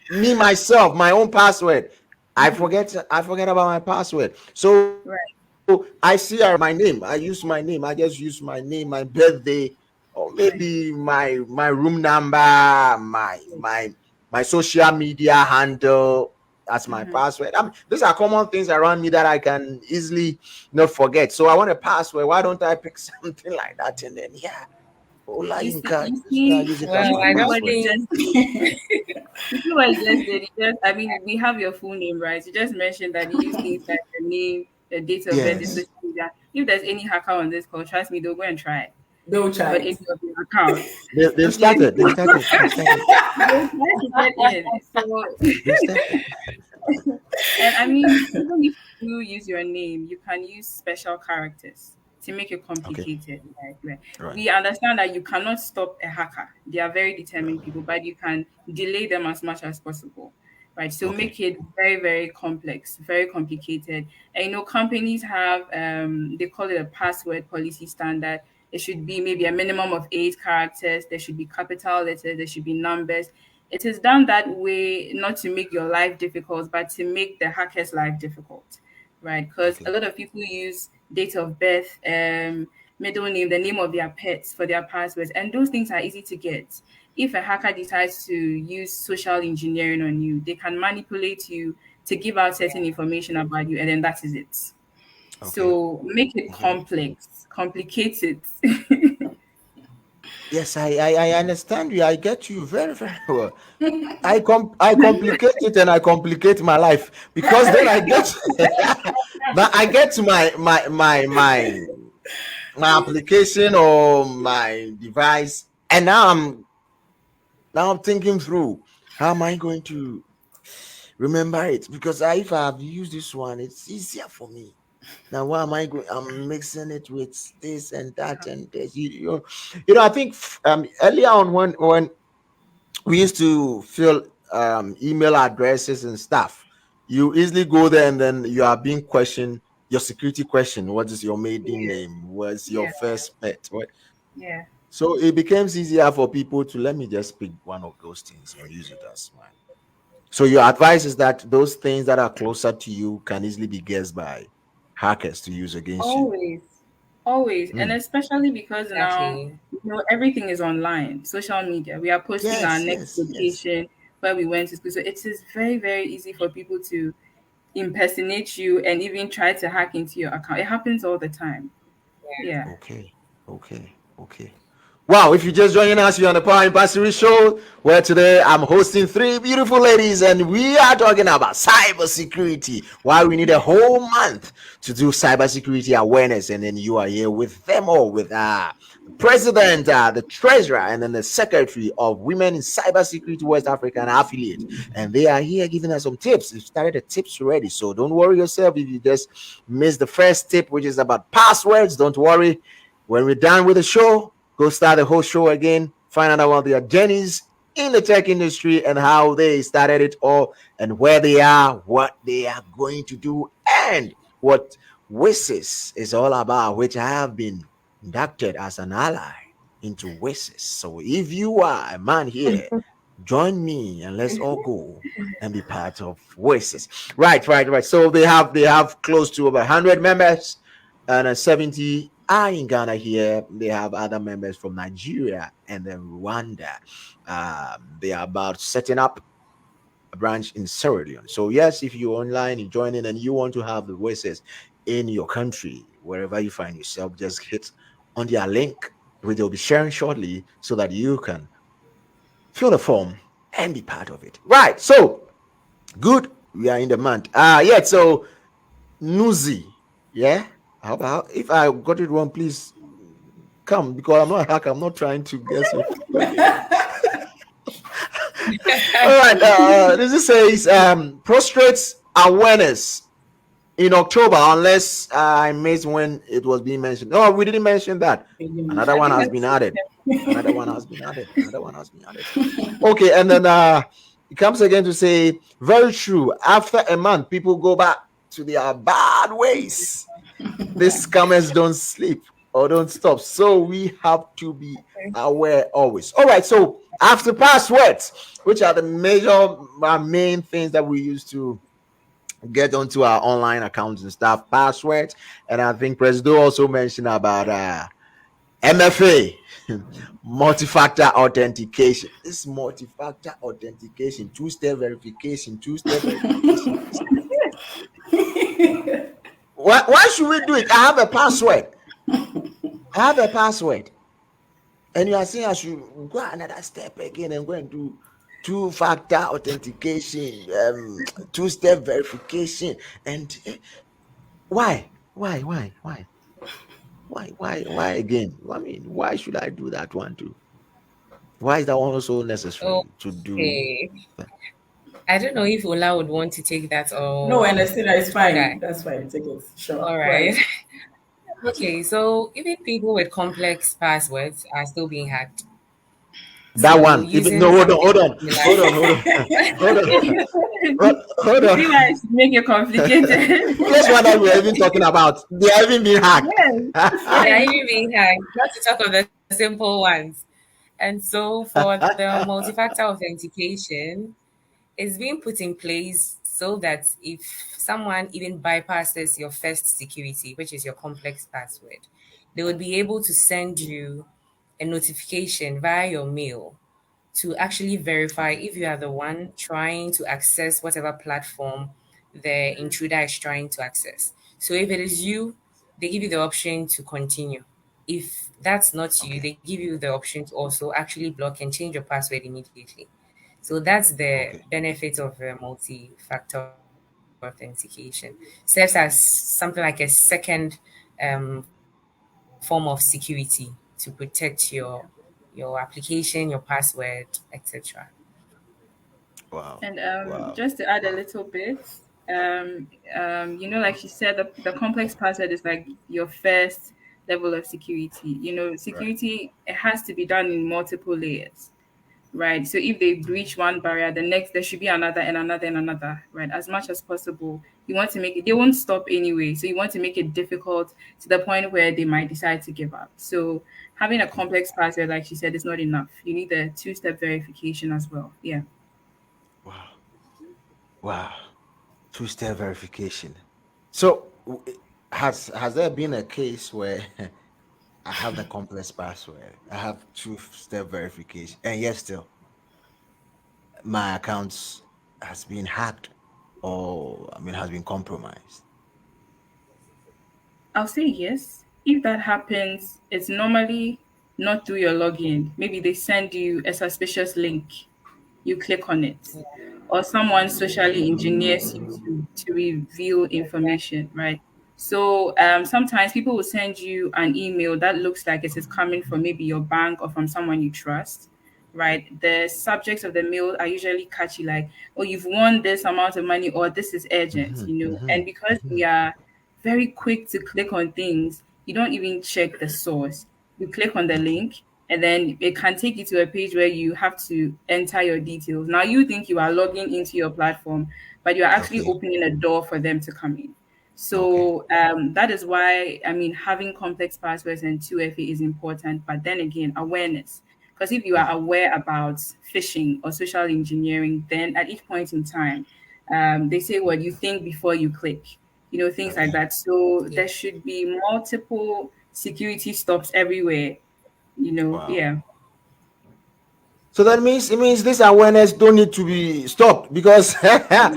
me myself, my own password, mhm, I forget about my password. So right. I see my name. I use my name. I just use my name, my birthday, or maybe my room number, my social media handle as my Mhm. password. These are common things around me that I can easily not forget. So I want a password. Why don't I pick something like that and then Ola Inca, use it as You Well, my see I don't what you password. think. just did. You see what you just did. I mean, we have your full name, right? You just mentioned that you use things like the name, the date of birth, the Yes. social media. If there's any hacker on this call, trust me, they'll go and try Don't to try got any it. of your accounts. They've Okay, started. They've started. They've started. they'll try to get in. So, They've started. and I mean, even if you use your name, you can use special characters to make it Okay. complicated. Right? Right. We understand that you cannot stop a hacker. They are very Right. determined people, but you can delay them as much as possible. Right. So Okay. make it very, very complex, very complicated. And companies have they call it a password policy standard. It should be maybe a minimum of 8 characters. There should be capital letters, there should be numbers. It is done that way not to make your life difficult, but to make the hacker's life difficult, right? Because a Okay. lot of people use date of birth, middle name, the name of their pets for their passwords, and those things are easy to get. If a hacker decides to use social engineering on you, they can manipulate you to give out certain information about you, and then that is it. Okay. So make it Okay. complex, complicate it. Yes, I understand you. I get you very, very well. I complicate it and I complicate my life because then I get now I get to my application or my device, and now I'm thinking through how am I going to remember it because if I have used this one, it's easier for me. Now, why am I going? I'm mixing it with this and that and this. I think earlier on when we used to fill email addresses and stuff, you easily go there and then you are being questioned your security question. What is your maiden Yeah, name? What's your yeah, first pet? What? yeah. So it becomes easier for people to let me just pick one of those things and use it as mine. So your advice is that those things that are closer to you can easily be guessed by hackers to use against you. Always, always, and Hmm. especially because now Exactly. everything is online, social media. We are posting our Yes, next yes, yes. location where we went to school, so it is very, very easy for people to impersonate you and even try to hack into your account. It happens all the time. Yeah. Okay, okay, okay. Wow, if you're just joining us, you're on the Power Anniversary Show, where today I'm hosting three beautiful ladies, and we are talking about cybersecurity. Why we need a whole month to do cybersecurity awareness, and then you are here with them all, with the president, the treasurer, and then the secretary of Women in Cybersecurity West African affiliate, and they are here giving us some tips. We've started the tips already, so don't worry yourself if you just missed the first tip, which is about passwords. Don't worry. When we're done with the show, go start the whole show again, find out about their journeys in the tech industry and how they started it all and where they are, what they are going to do, and what WISIS is all about, which I have been inducted as an ally into WISIS. So if you are a man here, join me and let's all go and be part of WISIS. Right, right, right. So they have close to over 100 members and 70 are in Ghana here. They have other members from Nigeria and then Rwanda. They are about setting up a branch in Sierra Leone. So yes, if you're online, you join in and you want to have the voices in your country, wherever you find yourself, just hit on their link which they'll be sharing shortly so that you can fill the form and be part of it. Right. So good. We are in the month. Yeah. So Nuzi. Yeah. How about if I got it wrong, please come because I'm not a hacker. I'm not trying to guess your full name. All right. This says prostrates awareness in October, unless I missed when it was being mentioned. No, we didn't mention that. Another I one think has that's been so added. simple. Another one has been added. Another one has been added. Okay, and then it comes again to say, very true. After a month, people go back to their bad ways. These scammers don't sleep or don't stop. So we have to be aware always. All right. So after passwords, which are the major main things that we use to get onto our online accounts and stuff, passwords. And I think Presido also mentioned about MFA, multi-factor authentication. This multi-factor authentication, two-step verification, two-step verification. Why should we do it? I have a password. I have a password. And you are saying I should go another step again and go and do two-factor authentication, two-step verification. And why again? I mean, why should I do that one too? Why is that one also necessary to do? Okay. I don't know if Ola would want to take that No, or Ernestina, it's should I? fine. That's fine. Take it. Sure. All Go right. ahead. Okay, so even people with complex passwords are still being hacked. That So one, even using no, hold on, something hold on, similar. hold on, hold on, hold on, hold You on. see why I should make it complicated? This one that we're even talking about, they are even being hacked. Yes, They are yes. even being hacked, not to talk of the simple ones. And so for the multi-factor authentication, is being put in place so that if someone even bypasses your first security, which is your complex password, they would be able to send you a notification via your mail to actually verify Okay, if you are the one trying to access whatever platform the intruder is trying to access. So if it is you, they give you the option to continue. If that's not you, okay, they give you the option to also actually block and change your password immediately. So that's the okay. benefit of multi-factor authentication. Serves as something like a second form of security to protect your application, your password, etc. Wow, And wow, just to add a wow. little bit, like she said, the complex password is like your first level of security. Right. Security, it has to be done in multiple layers, right? So if they breach one barrier, the next there should be another and another and another, right? As much as possible, you want to make it. They won't stop anyway, so you want to make it difficult to the point where they might decide to give up. So having a complex password, like she said, is not enough. You need a two-step verification as well. Yeah. Wow, wow. Two-step verification. So, has there been a case where I have the complex password, I have two-step verification, and yet still my accounts has been hacked, or I mean has been compromised? I'll say yes. If that happens, it's normally not through your login. Maybe they send you a suspicious link, you click on it, or someone socially engineers you to reveal information, right? So sometimes people will send you an email that looks like it is coming from maybe your bank or from someone you trust, right? The subjects of the mail are usually catchy, like, oh, you've won this amount of money, or this is urgent, Mm-hmm, And mm-hmm, because mm-hmm. we are very quick to click on things, you don't even check the source. You click on the Okay, link, and then it can take you to a page where you have to enter your details. Now you think you are logging into your platform, but you're actually okay, opening a door for them to come in. okay. So that is why I mean having complex passwords and 2FA is important. But then again, awareness. Because if you are Yeah, aware about phishing or social engineering, then at each point in time, they say what you think before you click, things like okay. that. So Yeah. there should be multiple security stops everywhere. Wow. Yeah. So that means it means this awareness don't need to be stopped because after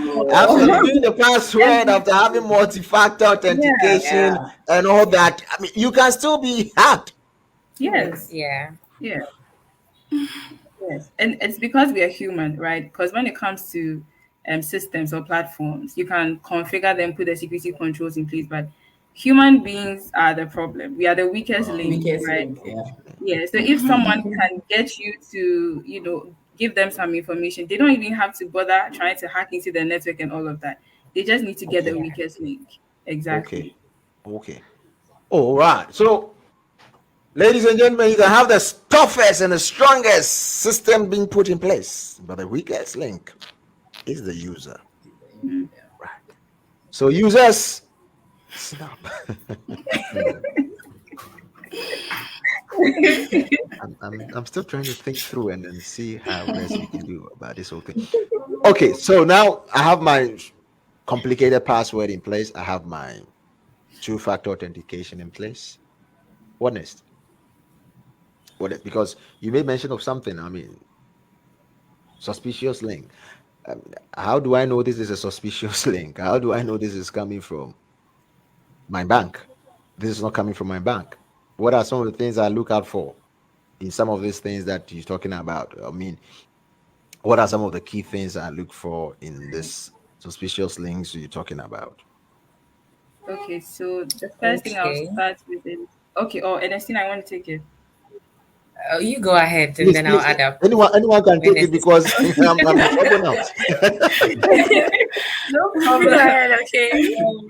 No. doing the password, after having multi-factor Yeah. authentication Yeah. and all that, I mean you can still be hacked. Yes. Yes. Yeah. Yeah. Yes, and it's because we are human, right? Because when it comes to systems or platforms, you can configure them, put the security controls in place, but human beings are the problem. We are the weakest Oh, link, Weakest right? link. Yeah. okay. Yeah. So if someone can get you to, give them some information, they don't even have to bother trying to hack into the network and all of that. They just need to get the Okay. Yeah. weakest link. Okay. Exactly. Okay. All right. So, ladies and gentlemen, you can have the toughest and the strongest system being put in place, but the weakest link is the user. Right. So, users, listen up. I'm still trying to think through and then see how best we can do about this whole thing. Okay, so now I have my complicated password in place. I have my two-factor authentication in place. What next? Because you made mention of something. I mean, suspicious link. Um, how do I know this is a suspicious link? How do I know this is coming from my bank? This is not coming from my bank. What are some of the things I look out for in some of these things that you're talking about? I mean, what are some of the key things I look for in this suspicious links you're talking about? Okay, so the first thing I'll Okay. start with is okay. Oh, Ernestine, I want to take it. You go ahead and Please, then I'll please, add up anyone can when take it necessary. because I'm in trouble now. No Go problem. ahead, okay? Um,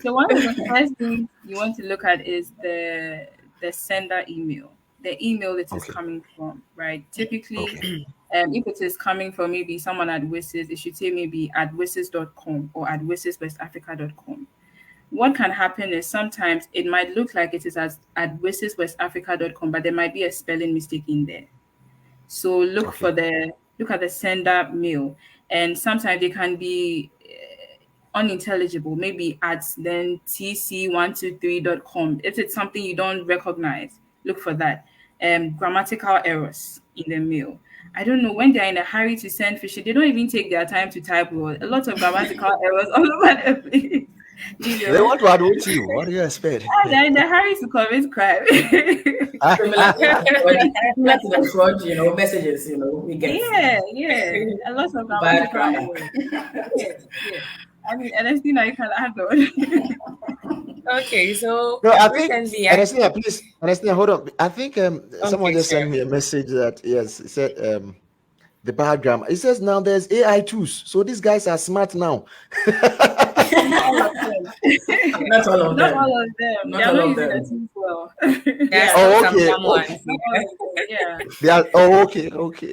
so one of the first things you want to look at is the sender email, the email it is Okay, coming from, right? Typically, okay, if it is coming from maybe someone at WISIS, it should say maybe at wisis.com or at wisiswestafrica.com. What can happen is sometimes it might look like it is as at wisiswestafrica.com, but there might be a spelling mistake in there. So okay, look at the sender mail, and sometimes they can be unintelligible. Maybe at then tc123.com. If it's something you don't recognize, look for that. Grammatical errors in the mail. I don't know when they're in a hurry to send phishing, they don't even take their time to type well. A lot of grammatical errors all over the place. You they know, want to admit you. What do you expect? they're in a hurry to commit crime. Similar to the fraud, similar to the fraud, messages, we get Yeah, yeah. A lot of bad grammatical grammar. errors. Yeah, yeah. I mean, Ernestine, I can add on. Okay, so No, I think recently I Ernestina, please, Ernestina, hold on. I think someone okay, just sent sure. me a message that yes, it said the bad grammar. It says now there's AI tools, so these guys are smart now. Not all of them. Not all of Not them. all of them. They Not are all not of using the them. tools well. There are Yeah, still Oh, some okay, dumb okay. ones, not all yeah. of them. Yeah. They are. Oh, okay, okay.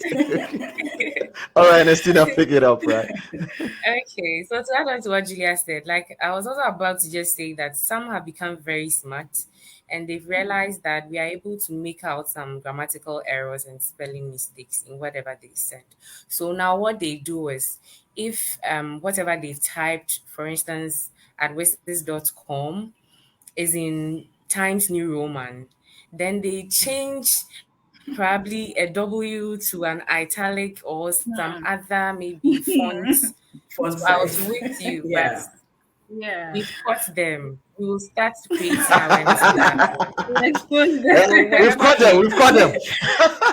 All right, Ernestina, pick it up, right? Okay, so to add on to what Julia said, like I was also about to just say that some have become very smart and they've realized that we are able to make out some grammatical errors and spelling mistakes in whatever they send. So now what they do is if whatever they've typed, for instance, at wishes.com is in Times New Roman, then they change probably a W to an italic or some other maybe font Font to size. outwit you, but Yeah. Yeah. we've caught them. We will start creating awareness on that as well. We expose Eh, So them. we've wherever caught them. they We've caught them.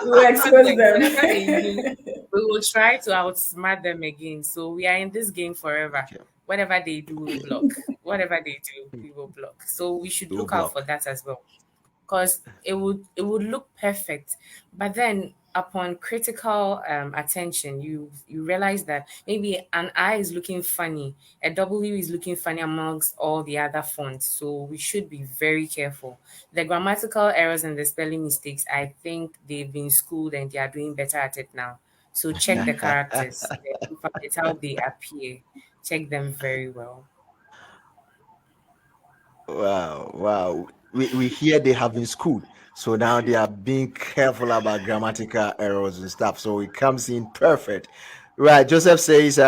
We will expose them. whatever they do, we will try to outsmart them again. So we are in this game forever. Okay, Whatever they do, we'll block. Whatever they do, we will block. So we should we'll look out for block. that as well because it would look perfect, but then upon critical attention, you realize that maybe an I is looking funny, a W is looking funny amongst all the other fonts. So we should be very careful. The grammatical errors and the spelling mistakes, I think they've been schooled and they are doing better at it now. So check the characters, the alphabet, how they appear. Check them very well. Wow, wow. We hear they have been schooled. So now they are being careful about grammatical errors and stuff. So it comes in perfect. Right. Joseph says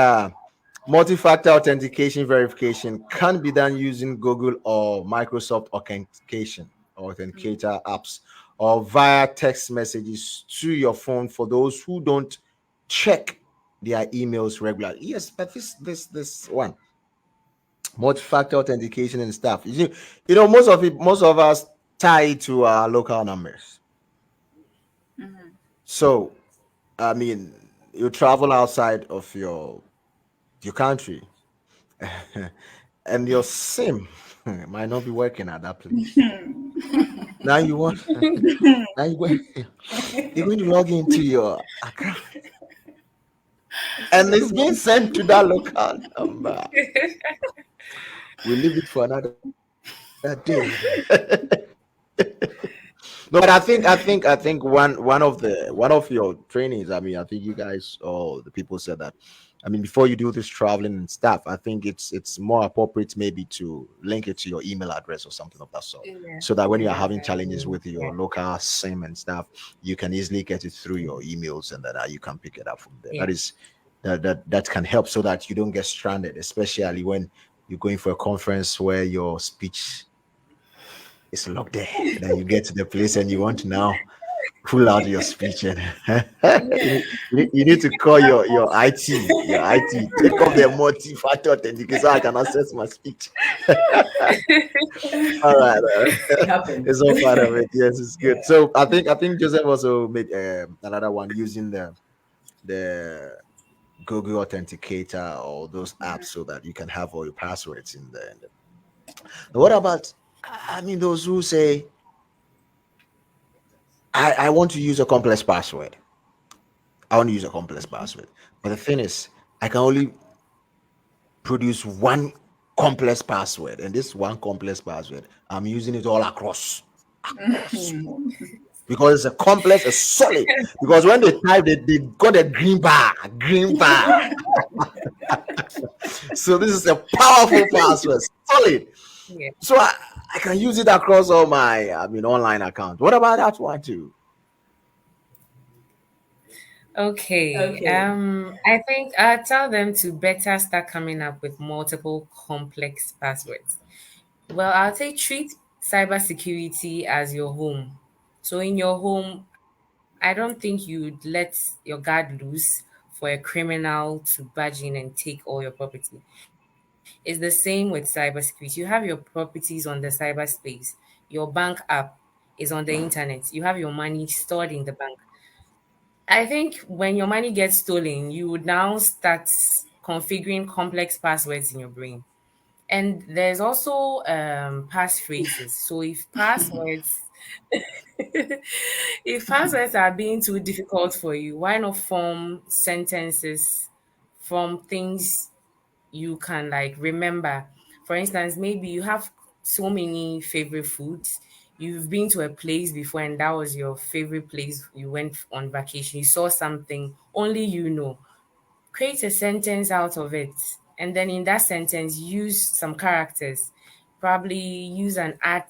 multi-factor authentication verification can be done using Google or Microsoft authentication authenticator apps or via text messages to your phone for those who don't check their emails regularly. Yes, but this one multi-factor authentication and stuff. Most of us tie it to our local numbers. So, I mean, you travel outside of your country, and your SIM might not be working at that place. Now you want now you're going to log into your account, and it's being sent to that local number. We leave it for another day. No, but I think one of your trainings. I mean, I think you guys or the people said that. I mean, before you do this traveling and stuff, I think it's more appropriate maybe to link it to your email address or something of that sort, Yeah. so that when you are Yeah, having I challenges agree. with your Yeah. local SIM and stuff, you can easily get it through your emails, and then you can pick it up from there. Yeah. That can help so that you don't get stranded, especially when you're going for a conference where your speech is locked there. Then you get to the place and you want to now pull out your speech, and you need to call your IT, take off the multi-factor authentication so I can access my speech. All right, It happens. it's all part of it. Yes, it's good. Yeah. So I think Joseph also made another one using the Google Authenticator or those apps so that you can have all your passwords in there. Now, what about, I mean, those who say, I want to use a complex password. I want to use a complex password. But the thing is, I can only produce one complex password. And this one complex password, I'm using it all across. Because it's a complex, it's solid. Because when they type, they got a green bar, green bar. So this is a powerful password, solid. Yeah. So I can use it across all my, I mean, online accounts. What about that one too? Okay. Okay. I think I tell them to better start coming up with multiple complex passwords. Well, I'll say treat cybersecurity as your home. So in your home, I don't think you'd let your guard loose for a criminal to barge in and take all your property. It's the same with cybersecurity. You have your properties on the cyberspace. Your bank app is on the internet. You have your money stored in the bank. I think when your money gets stolen, you would now start configuring complex passwords in your brain. And there's also passphrases. So if passwords are being too difficult for you, why not form sentences from things you can like remember? For instance, maybe you have so many favorite foods. You've been to a place before and that was your favorite place. You went on vacation, you saw something only you know. Create a sentence out of it, and then in that sentence use some characters. Probably use an add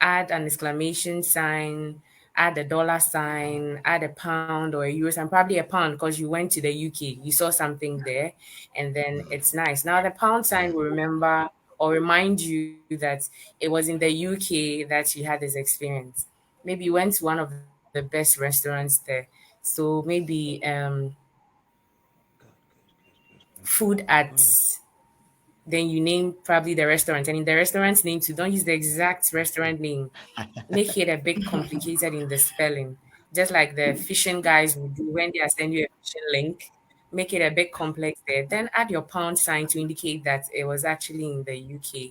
an exclamation sign, add a dollar sign, add a pound or a euro sign, probably a pound because you went to the UK, you saw something there, and then it's nice. Now the pound sign will remember or remind you that it was in the UK that you had this experience. Maybe you went to one of the best restaurants there. So maybe food at, then you name probably the restaurant, and in the restaurant's name too, don't use the exact restaurant name. Make it a bit complicated in the spelling, just like the phishing guys will do when they are sending you a phishing link. Make it a bit complex there, then add your pound sign to indicate that it was actually in the UK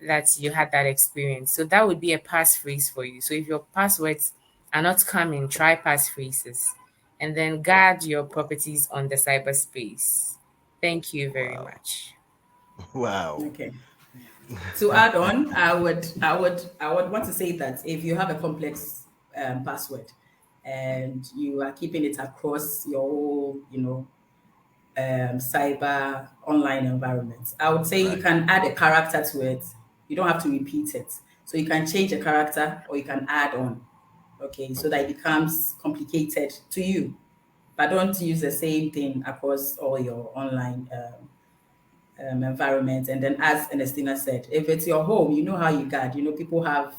that you had that experience. So that would be a passphrase for you. So if your passwords are not coming, try passphrases, and then guard your properties on the cyberspace. Thank you very Wow. much. Wow. Okay. To add on, I would want to say that if you have a complex password and you are keeping it across your whole, cyber online environment, I would say you Right. can add a character to it. You don't have to repeat it. So you can change a character or you can add on. Okay, so that it becomes complicated to you. But don't use the same thing across all your online environment. And then, as Ernestina said, if it's your home, you know how you guard. People have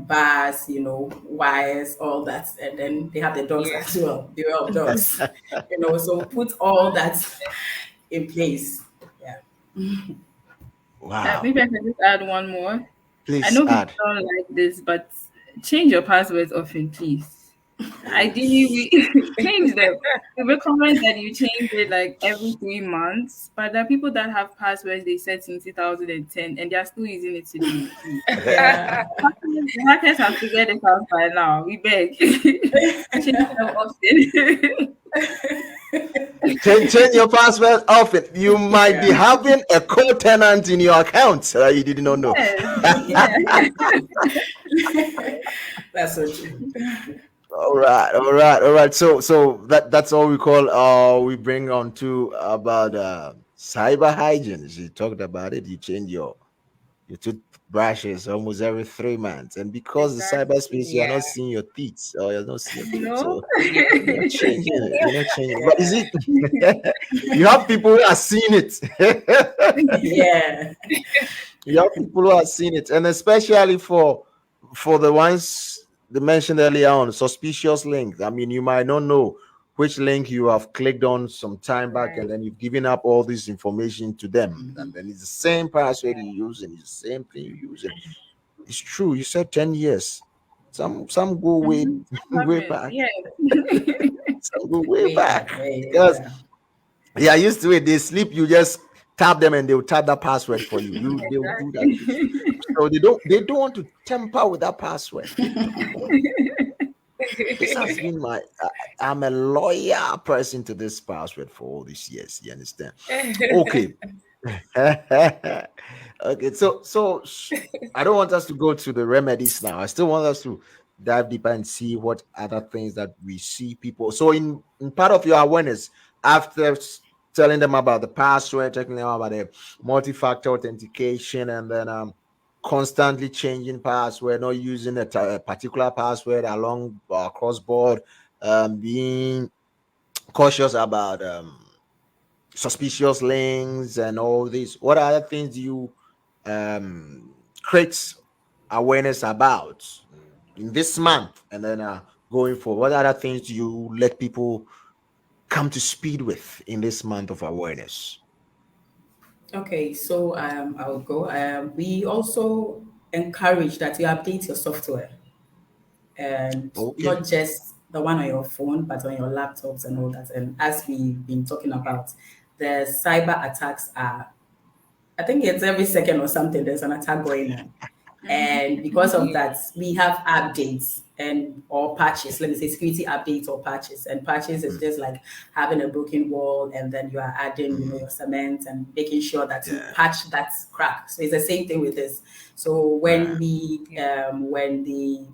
bars, wires, all that, and then they have the dogs Yeah. as well. Beware of dogs, So put all that in place. Yeah. Wow. Maybe I can just add one more. I Please know people add. don't like this, but change your passwords often, please. Ideally, we change them. We recommend that you change it like every 3 months. But there are people that have passwords they set since 2010 and they are still using it today. Please. Yeah. The hackers have figured it out by now. We beg. Change them often. Change your password often. You might be Yeah. having a co-tenant in your account that you did not know. Yes. Yeah. That's so true. All right, all right, all right. So that's all we call we bring on to about cyber hygiene. You talked about it. You change your toothbrushes almost every 3 months, and because the cyberspace, you are Yeah. not seeing your teeth or you're not seeing your teeth, No. so you're not changing it. You're not changing. But is it? You have people who are seeing it. Yeah. You have people who have seen it, and especially for the ones they mentioned earlier on, suspicious links. I mean, you might not know which link you have clicked on some time back, and Right. then you've given up all this information to them, and then it's the same password you're using, it's the same thing you're using. It's true. You said 10 years. Some go way Mhm. way Happens. back. Yeah. Some go way Way back back. Way, because yeah. they are used to it. They sleep. You just tap them, and they'll tap that password for you. They'll do that. Exactly. So they don't want to tamper with that password. They don't want. This has been my. I'm a loyal person to this password for all these years. You understand? Okay. Okay. I don't want us to go to the remedies now. I still want us to dive deeper and see what other things that we see people. So in part of your awareness, after telling them about the password, telling them about the multi-factor authentication, and then constantly changing password, not using a particular password along across board, being cautious about suspicious links and all this. What other things do you create awareness about in this month, and then going forward? What other things do you let people come to speed with in this month of awareness? Okay, so I'll go. We also encourage that you update your software, and Okay. not just the one on your phone, but on your laptops and all that. And as we've been talking about, the cyber attacks are, I think it's every second or something, there's an attack going on. And because of Yeah. that, we have updates and or patches. Let me say security updates or patches. And patches is just like having a broken wall, and then you are adding, Mm, your cement and making sure that you yeah. patch that crack. So it's the same thing with this. So Right. when the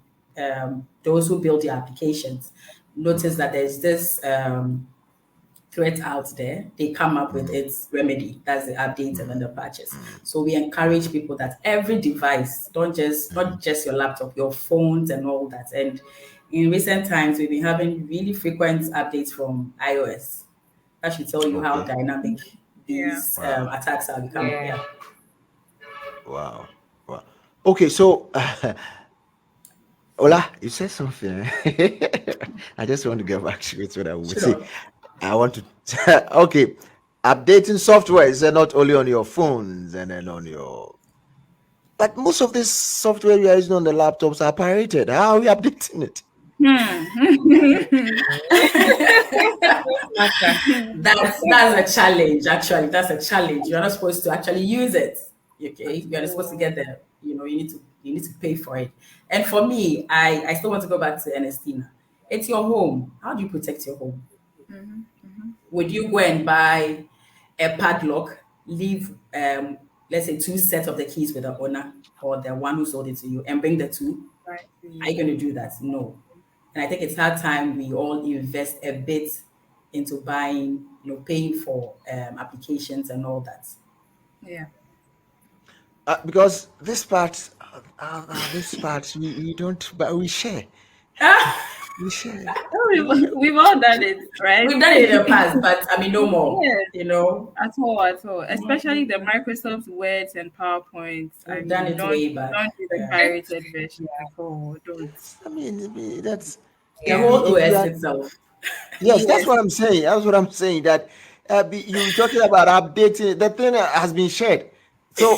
those who build the applications notice that there's this threat out there, they come up with Mm, its remedy. That's the updates and then mm, the patches. mm, So we encourage people that every device, don't just mm. not just your laptop, your phones and all that. And in recent times, we've been having really frequent updates from iOS. That should tell you how Okay. dynamic Yeah. these Wow. attacks are becoming. Yeah. Yeah. Wow. Wow. Okay. So Ola, you said something. I just want to get back to it. What I would say. Sure. I want to. Okay, updating software is not only on your phones and then on your. But most of this software you are using on the laptops are pirated. How are we updating it? Hmm. Matter. That's a challenge. Actually, that's a challenge. You're not supposed to actually use it. Okay, you're not supposed to get the. You need to pay for it. And for me, I still want to go back to Ernestina. It's your home. How do you protect your home? Would you go and buy a padlock, leave let's say two sets of the keys with the owner or the one who sold it to you, and bring the two? Right. Are you going to do that? No. And I think it's hard time we all invest a bit into buying, paying for applications and all that. Yeah. Because this part we don't, but we share. We share. Oh, We, we've all done it, right? We've done it in the past, but I mean, no more. Yes. You know, At all, at all. Especially the Microsoft Words and PowerPoints. I we've done mean, it don't way back. don't do the Yeah. pirated version at all. Don't. I mean, that's The Yeah. whole if you OS are. itself. Yes, that's Yes. what I'm saying. That's what I'm saying. That you were talking about updating. The thing has been shared. So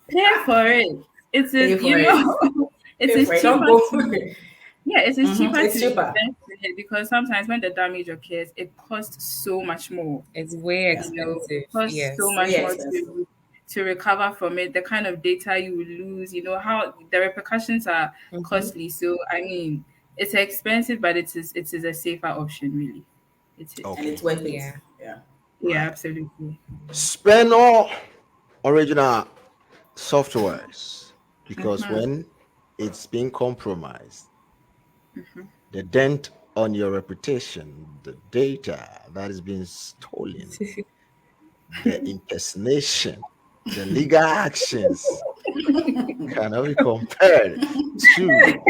Pay for it. It's Pay a, for you it. know, it Pay for is it. Don't cheaper go for to, it. yeah, it is cheaper It's to cheaper. invest in it because sometimes when the damage occurs, it costs so much more. It's way Yeah. expensive. It costs so Yes. much Way more expensive. to recover from it. The kind of data you will lose, how the repercussions are Mm-hmm. costly. So I mean, it's expensive, but it is a safer option, really. It is. And it's Okay. worth it. Yeah. Yeah. Yeah, Right. absolutely. Spend all original softwares because Mm-hmm. when it's being compromised, the dent on your reputation, the data that is being stolen, the impersonation, the legal actions cannot be compared to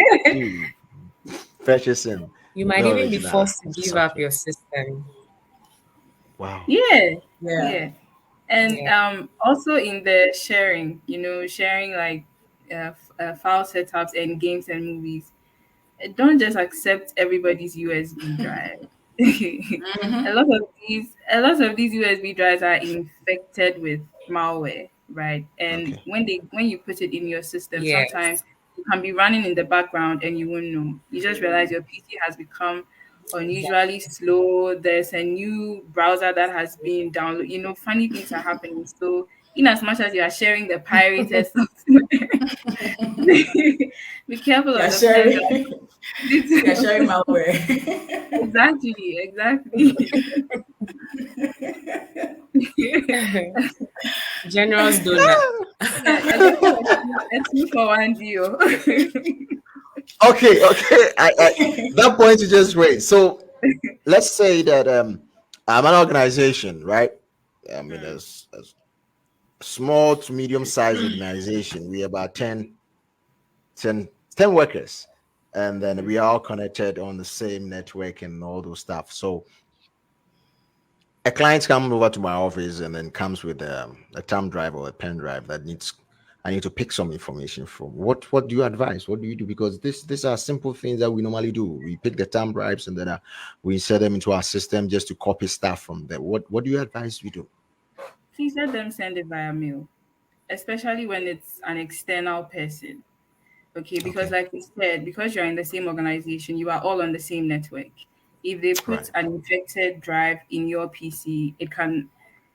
purchasing You the might even be original forced to give up software. your system. Wow. Yeah, Yeah. yeah. And Yeah. also in the sharing, sharing like file setups and games and movies. Don't just accept everybody's USB drive. A lot of these USB drives are infected with malware, right? And Okay. when you put it in your system, sometimes Yes. it can be running in the background and you won't know. You just realize your PC has become unusually Exactly. slow. There's a new browser that has been downloaded. Funny things are happening. So in as much as you are sharing the pirated software, be careful You're of the pen drive. sharing. You're sharing malware. Exactly, exactly. Generals donor. Yeah, you're getting a two for one deal. Okay, okay. That point you just raised. So let's say that I'm an organization, right? I mean, a small to medium sized organization. We are about 10 workers, and then we are all connected on the same network and all those stuff. So a client comes over to my office and then comes with a thumb drive or a pen drive that needs I need to pick some information from. What do you advise? What do you do? Because these are simple things that we normally do. We pick the thumb drives and then we insert them into our system just to copy stuff from there. What do you advise we do? Please let them send it via mail, especially when it's an external person. Okay, because Okay, like we said, because you're in the same organization, you are all on the same network. If they put right, an infected drive in your PC, it can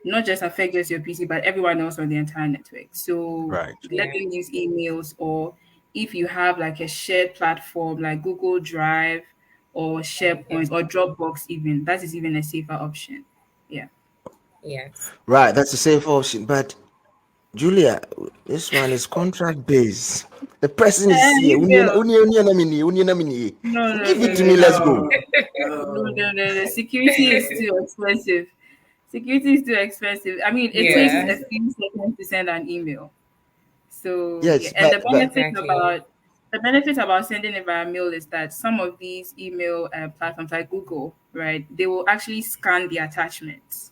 not just affect just your PC, but everyone else on the entire network. So right. let Yeah. them use emails, or if you have like a shared platform like Google Drive or Yeah. SharePoint or Dropbox, even that is even a safer option. Yeah. Yes. Right, that's a safe option. But Julia, this one is contract based. The person is here. Email. No, no, Give no, it to no, me. Let's no. go. No. No, No. no, no, no. Security is too expensive. Security is too expensive. I mean, it takes Yeah. a few seconds to send an email. So yeah, Yes, and Exactly. the benefit about sending it via mail is that some of these email platforms like Google, right, they will actually scan the attachments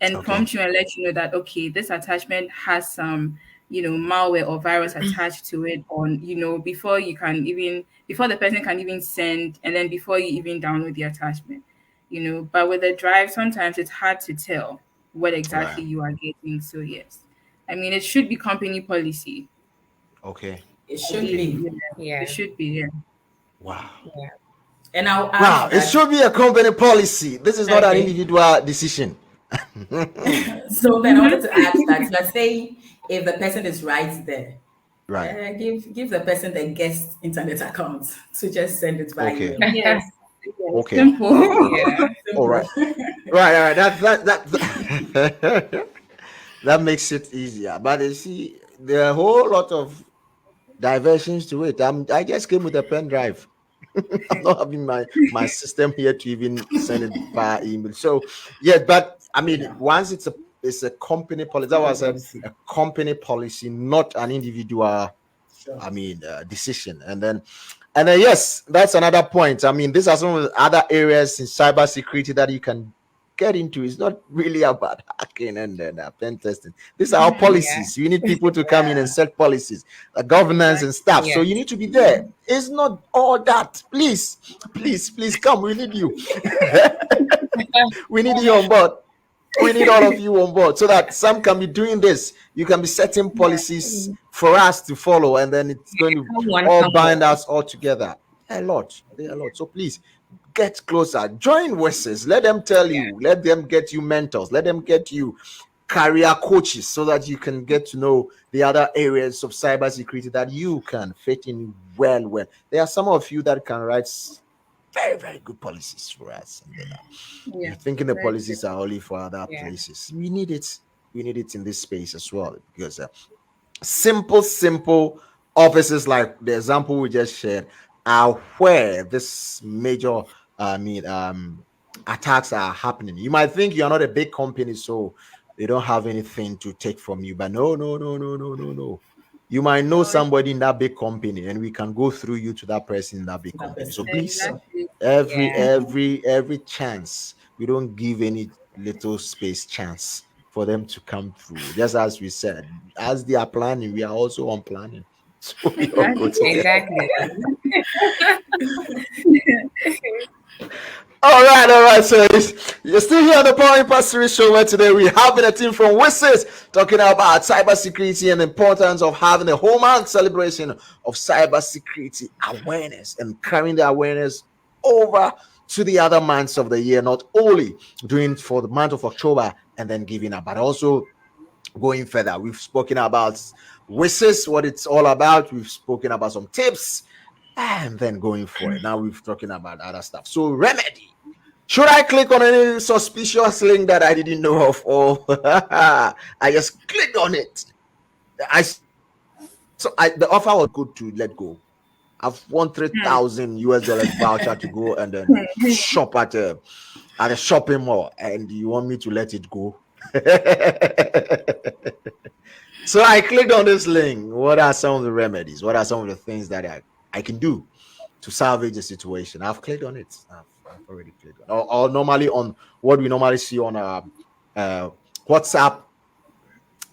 and okay, prompt you and let you know that okay, this attachment has some malware or virus attached to it on before the person can even send, and then before you even download the attachment. But with the drive, sometimes it's hard to tell what right, exactly you are getting. So yes, I mean, it should be company policy. okay. It should be. Yeah, it Yeah. should be. Yeah. Wow. Yeah. And I'll Wow, add it that. should be a company policy. This is not an Okay. individual decision. So then I wanted to add that, let's say if the person is right there, Right. give the person the guest internet account to just send it by Okay. email. Yes. Yes. Okay. Simple. Yeah. All Simple. right. Right. All right. That that makes it easier. But you see, there are a whole lot of diversions to it. I just came with a pen drive. I'm not having my system here to even send it via email. So yeah, but I mean, Yeah. once it's a company policy. That Company was policy. a company policy, not an individual. Sure. I mean, decision. And then yes, that's another point. I mean, these are some of the other areas in cybersecurity that you can get into. It's not really about hacking and then pen testing. These are our Yeah. policies. You need people to come in and Yeah. set policies, governance and Exactly. stuff. So you Yes. need to be there. It's not all that. Please, please, please come. We need you. We need you on board. We need all of you on board so that some can be doing this. You can be setting policies for us to follow, and then it's going to Come one, all come bind all. us all together. A lot, they are a lot. So please get closer, join WESES. Let them tell Yeah. you, let them get you mentors, let them get you career coaches so that you can get to know the other areas of cybersecurity that you can fit in well. Well, there are some of you that can write very, very good policies for us, and then Yeah, you're thinking the very true. policies are only for other Yeah. places. We need it. We need it in this space as well because simple offices like the example we just shared are where this major, I mean, attacks are happening. You might think you're not a big company, so they don't have anything to take from you, but no, no, no, no, no, no, no. You might know No, somebody in that big company, and we can go through you to that person in that big That company. So person. please, Sure. exactly. Yeah. every chance, we don't give any little space chance for them to come through. Just as we said, as they are planning, we are also on planning. So we all go Exactly. together. Exactly. All right. So you're still here on the Power Impact Series show where today we have a team from WISIS talking about cybersecurity and the importance of having a whole month celebration of cybersecurity awareness and carrying the awareness over to the other months of the year, not only doing for the month of October and then giving up, but also going further. We've spoken about WISIS, what it's all about. We've spoken about some tips and then going for it. Now we're talking about other stuff. So remedy. Should I click on any suspicious link that I didn't know of? Or I just clicked on it. The offer was good to let go. I've won 3,000 US dollars voucher to go and then shop at a shopping mall, and you want me to let it go? So I clicked on this link. What are some of the remedies? What are some of the things that I can do to salvage the situation? I've clicked on it. I've already clicked on, or normally on what we normally see on uh, WhatsApp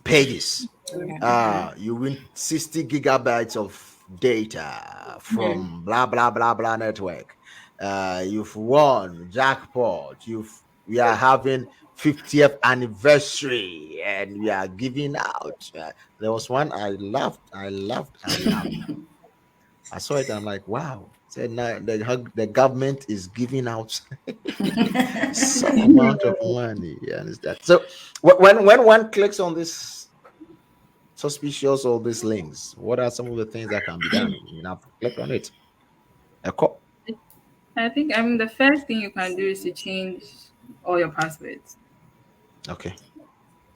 pages. Yeah. You win 60 gigabytes of data Hmm. from blah blah blah blah network. You've won jackpot. We are having 50th anniversary and we are giving out. There was one I loved. I saw it and I'm like, wow. Said now the government is giving out some amount of money. You understand? So when one clicks on this suspicious of these links, what are some of the things that can be done? You know, click on it. A cop. I mean, the first thing you can do is to change all your passwords. Okay.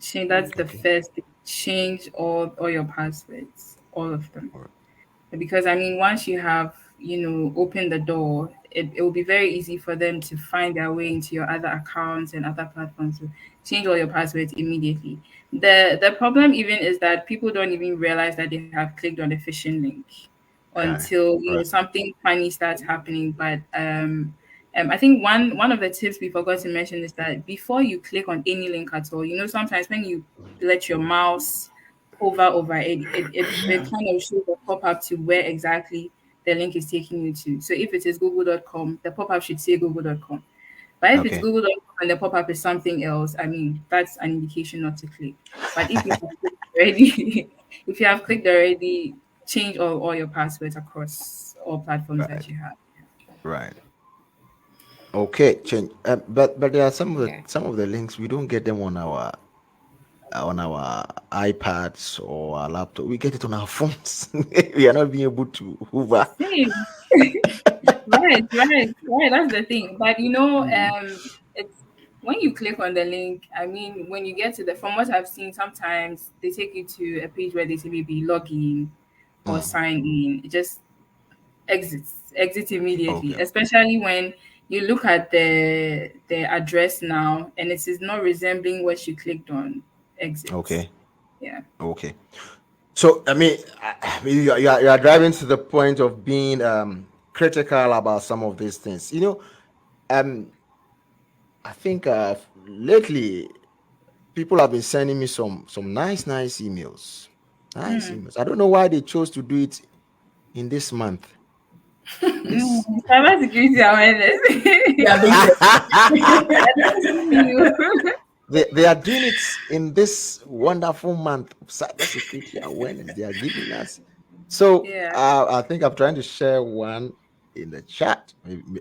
Change, that's the Okay. first thing. Change all your passwords, all of them. All right. Because I mean, once you have, opened the door, it will be very easy for them to find their way into your other accounts and other platforms. So change all your passwords immediately. The problem even is that people don't even realize that they have clicked on the phishing link Right. until Right. something funny starts happening. But I think one of the tips we forgot to mention is that before you click on any link at all, sometimes when you let your mouse hover over it, it kind of shows a pop up to where exactly the link is taking you to. So if it is google.com, the pop up should say google.com. But if it's Okay. google.com and the pop up is something else, I mean, that's an indication not to click. But if you have clicked already, if you have clicked already, change all your passwords across all platforms Right. that you have. Right. Okay. Change. But there are Yeah. some of the links we don't get them on our iPads or our laptop. We get it on our phones. We are not being able to hoover. Same. Right. That's the thing. But it's when you click on the link. I mean, when you get to from what I've seen, sometimes they take you to a page where they say maybe log in or Mm. sign in. It just exit immediately. Okay. Especially when you look at the address now and it is not resembling what you clicked on. Exit. Okay. Yeah. Okay. So I mean, you are driving to the point of being critical about some of these things. Um, I think lately people have been sending me some nice emails. Nice Mm. emails. I don't know why they chose to do it in this month. This Cybersecurity awareness. Yeah, being I don't blame you. they are doing it in this wonderful month of cybersecurity awareness. They are giving us. So Yeah. I think I'm trying to share one in the chat.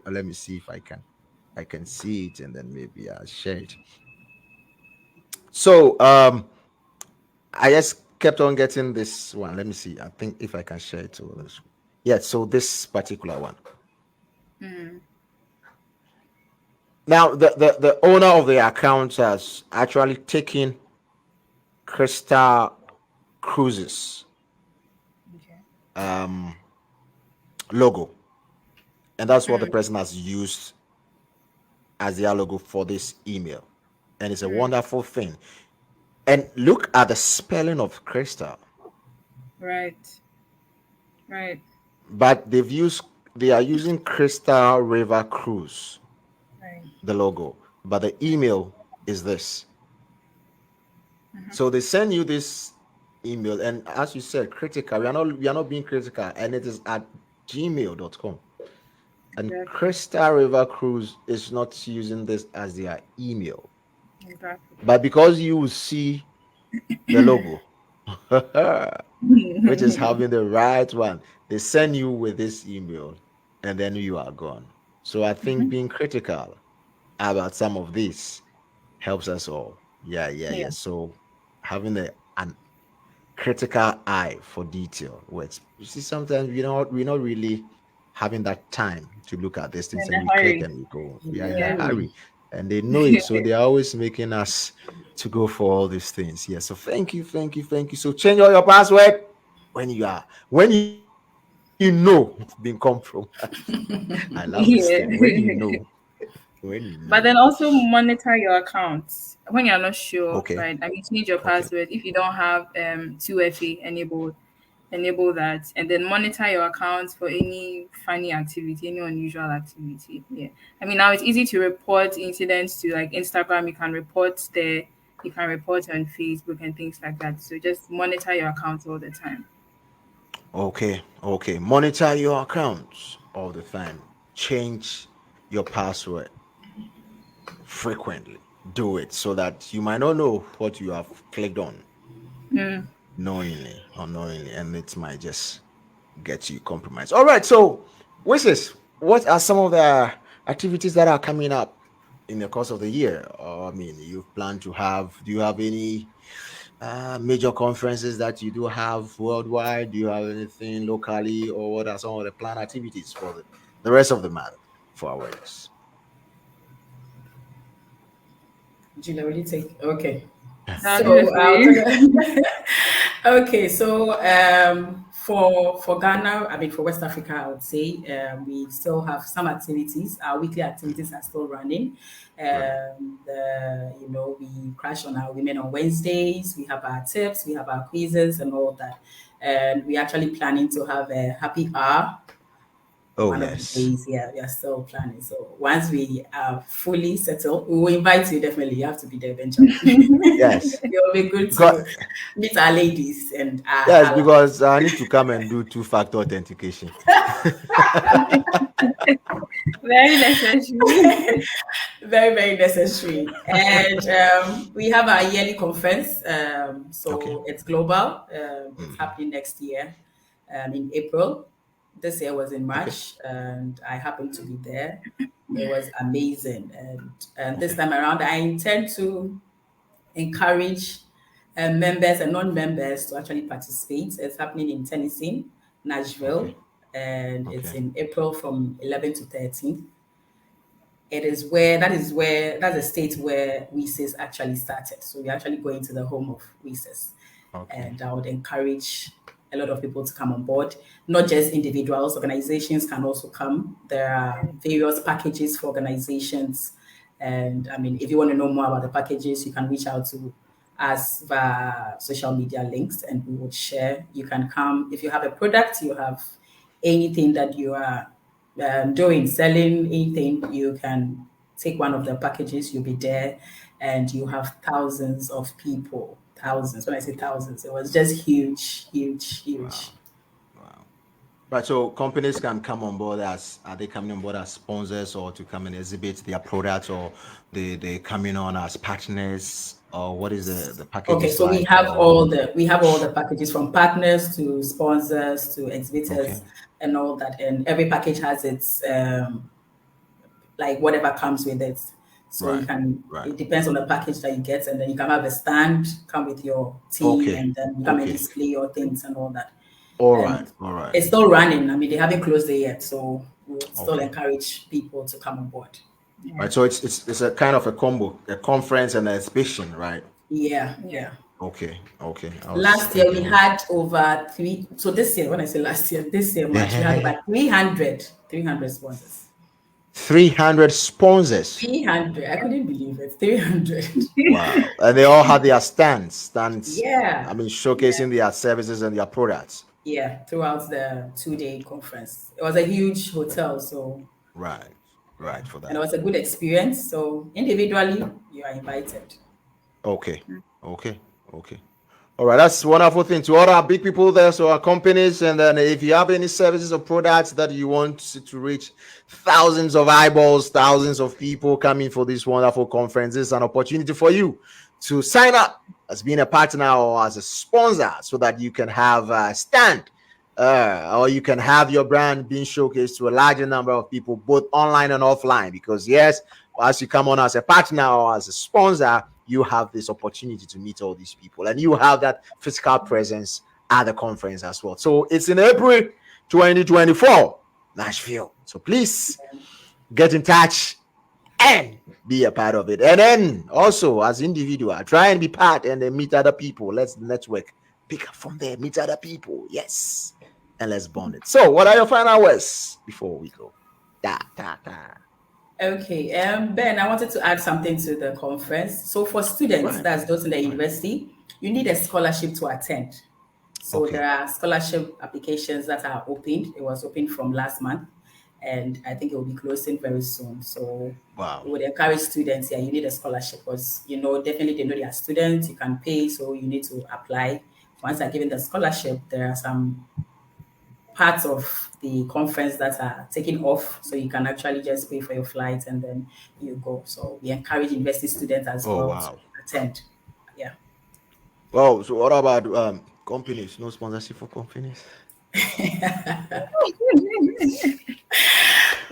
Let me see if I can see it, and then maybe I'll share it. So I just kept on getting this one. Let me see. I think if I can share it to others. Yeah, so this particular one. Mm. Now the owner of the account has actually taken Crystal Cruises Okay. um logo, and that's what the Mm. person has used as their logo for this email. And it's a Mm. wonderful thing. And look at the spelling of Crystal. Right. Right. But they are using Crystal River Cruise, Right. the logo. But the Right. email is this. So they send you this email, and as you said, critical. We are not being critical, and it is at gmail.com. And Exactly. Crystal River Cruise is not using this as their email. Exactly. But because you see the logo, which is having the right one, they send you with this email, and then you are gone. So I think being critical about some of this helps us all. Yeah, yeah, Yeah. yeah. So having an critical eye for detail. Words. You see, sometimes we're not really having that time to look at these things, In and a we click hurry. and we go. We are in a Yeah. Yeah. hurry, and they know it, so they are always making us to go for all these things. Yeah. So thank you, thank you, thank you. So change all your password when you know you've been compromised. I love this thing. When you know, Yeah. when you know. But then also monitor your accounts when you're not sure, Okay. right? I mean, change your Okay. password if you don't have 2FA enabled. Enable that, and then monitor your accounts for any funny activity, any unusual activity. Yeah, I mean now it's easy to report incidents to like Instagram. You can report there. You can report on Facebook and things like that. So just monitor your accounts all the time. Okay, okay. Monitor your accounts all the time. Change your password frequently. Do it so that you might not know what you have clicked on Mm. knowingly, unknowingly, and it might just get you compromised. All right, so wishes, what are some of the activities that are coming up in the course of the year? Or, I mean, you plan to have, do you have any major conferences that you do have worldwide? Do you have anything locally, or what are some of the planned activities for the rest of the month for awareness? Julia, will you take? Okay. I'll do it So for I'll you. tell you. Okay, so for Ghana, I mean for West Africa, I would say we still have some activities. Our weekly activities are still running. Right. We crash on our women on Wednesdays. We have our tips, we have our quizzes, and all that. And we're actually planning to have a happy hour Oh, one of the yes. days. Yeah, we are still planning. So once we are fully settled, we will invite you. Definitely, you have to be there, Benjamin. Yes. It will be good Because to meet our ladies and yes, our because I need to come and do two-factor authentication. Very necessary. very, very necessary. And we have our yearly conference. Okay. So it's global. It's Hmm. happening next year in April. This year was in Okay. March, and I happened to be there. It was amazing. And this Okay. time around, I intend to encourage members and non-members to actually participate. It's happening in Tennessee, Okay. Nashville, and it's Okay. in April from 11 to 13. That's the state where WISIS actually started. So we're actually going to the home of WISIS. Okay. And I would encourage a lot of people to come on board, not just individuals, organizations can also come. There are various packages for organizations. And I mean, if you want to know more about the packages, you can reach out to us via social media links and we would share. You can come if you have a product, you have anything that you are doing, selling anything, you can take one of the packages, you'll be there, and you have thousands of people. Thousands. When I say thousands, it was just huge, huge, huge. Wow. Wow. Right. So companies can come on board as are they coming on board as sponsors or to come and exhibit their products, or they coming on as partners, or what is the Okay, packages so we like? have Or all the packages from partners to sponsors to okay. exhibitors and all that, and every package has its like whatever comes with it. So you Right. can, Right. it depends on the package that you get, and then you can have a stand, come with your team, Okay. and then you come and Okay. display your things and all that. All right. And All right. it's still running. I mean, they haven't closed it yet, so we'll still Okay. encourage people to come on board. Yeah. Right. So it's a kind of a combo, a conference and an exhibition, right? Yeah, Yeah. yeah. Okay. Okay. I was Last year we thinking. had over three. So this year, when I say last year, this year March, we had over 300 sponsors. 300 sponsors. 300. I couldn't believe it. 300. Wow. And they all had their stands. I Yeah. mean, Yeah. showcasing their services and their products. Yeah. Throughout the 2-day conference. It was a huge hotel. So, Right. yeah. Right. For And it that. was a good experience. So, individually, you are invited. Okay. Okay. Okay. All right, that's a wonderful thing to all our big people there, so our companies, and then if you have any services or products that you want to reach thousands of eyeballs, thousands of people coming for this wonderful conference, this is an opportunity for you to sign up as being a partner or as a sponsor, so that you can have a stand, or you can have your brand being showcased to a larger number of people, both online and offline. Because yes, as you come on as a partner or as a sponsor, you have this opportunity to meet all these people, and you have that physical presence at the conference as well. So it's in April 2024, Nashville. So please get in touch and be a part of it. And then also as individual, try and be part and then meet other people. Let's network, pick up from there, meet other people. Yes. And let's bond it. So what are your final words before we go? Da, da, da. Okay, Ben, I wanted to add something to the conference. So, for students, Right. that's those in the Right. university, you need a scholarship to attend. So, Okay. there are scholarship applications that are opened. It was opened from last month, and I think it will be closing very soon. So, Wow. we would encourage students, yeah, you need a scholarship because, definitely they know they are students, you can pay, so you need to apply. Once they're given the scholarship, there are some parts of the conference that are taken off, so you can actually just pay for your flights and then you go. So we encourage university students as Oh well to wow. attend. Yeah. Well, so what about companies? No sponsorship for companies? That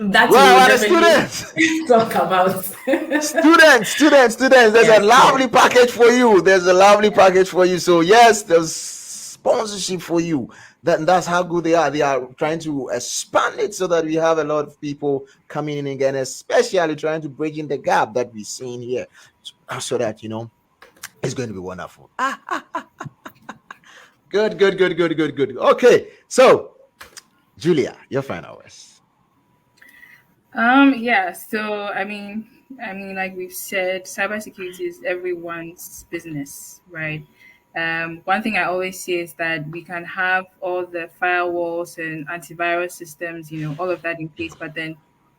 we Well, will what are definitely students? talk about. Students. There's a Yes, lovely yes. package for you. There's a lovely package for you. So yes, there's sponsorship for you. That's how good they are. They are trying to expand it so that we have a lot of people coming in again, especially trying to bridge in the gap that we're seeing here, so that it's going to be wonderful. Good. Okay, so Julia, your final words. Yeah, so I mean, like we've said, cybersecurity is everyone's business, right? One thing I always say is that we can have all the firewalls and antivirus systems, all of that in place, but then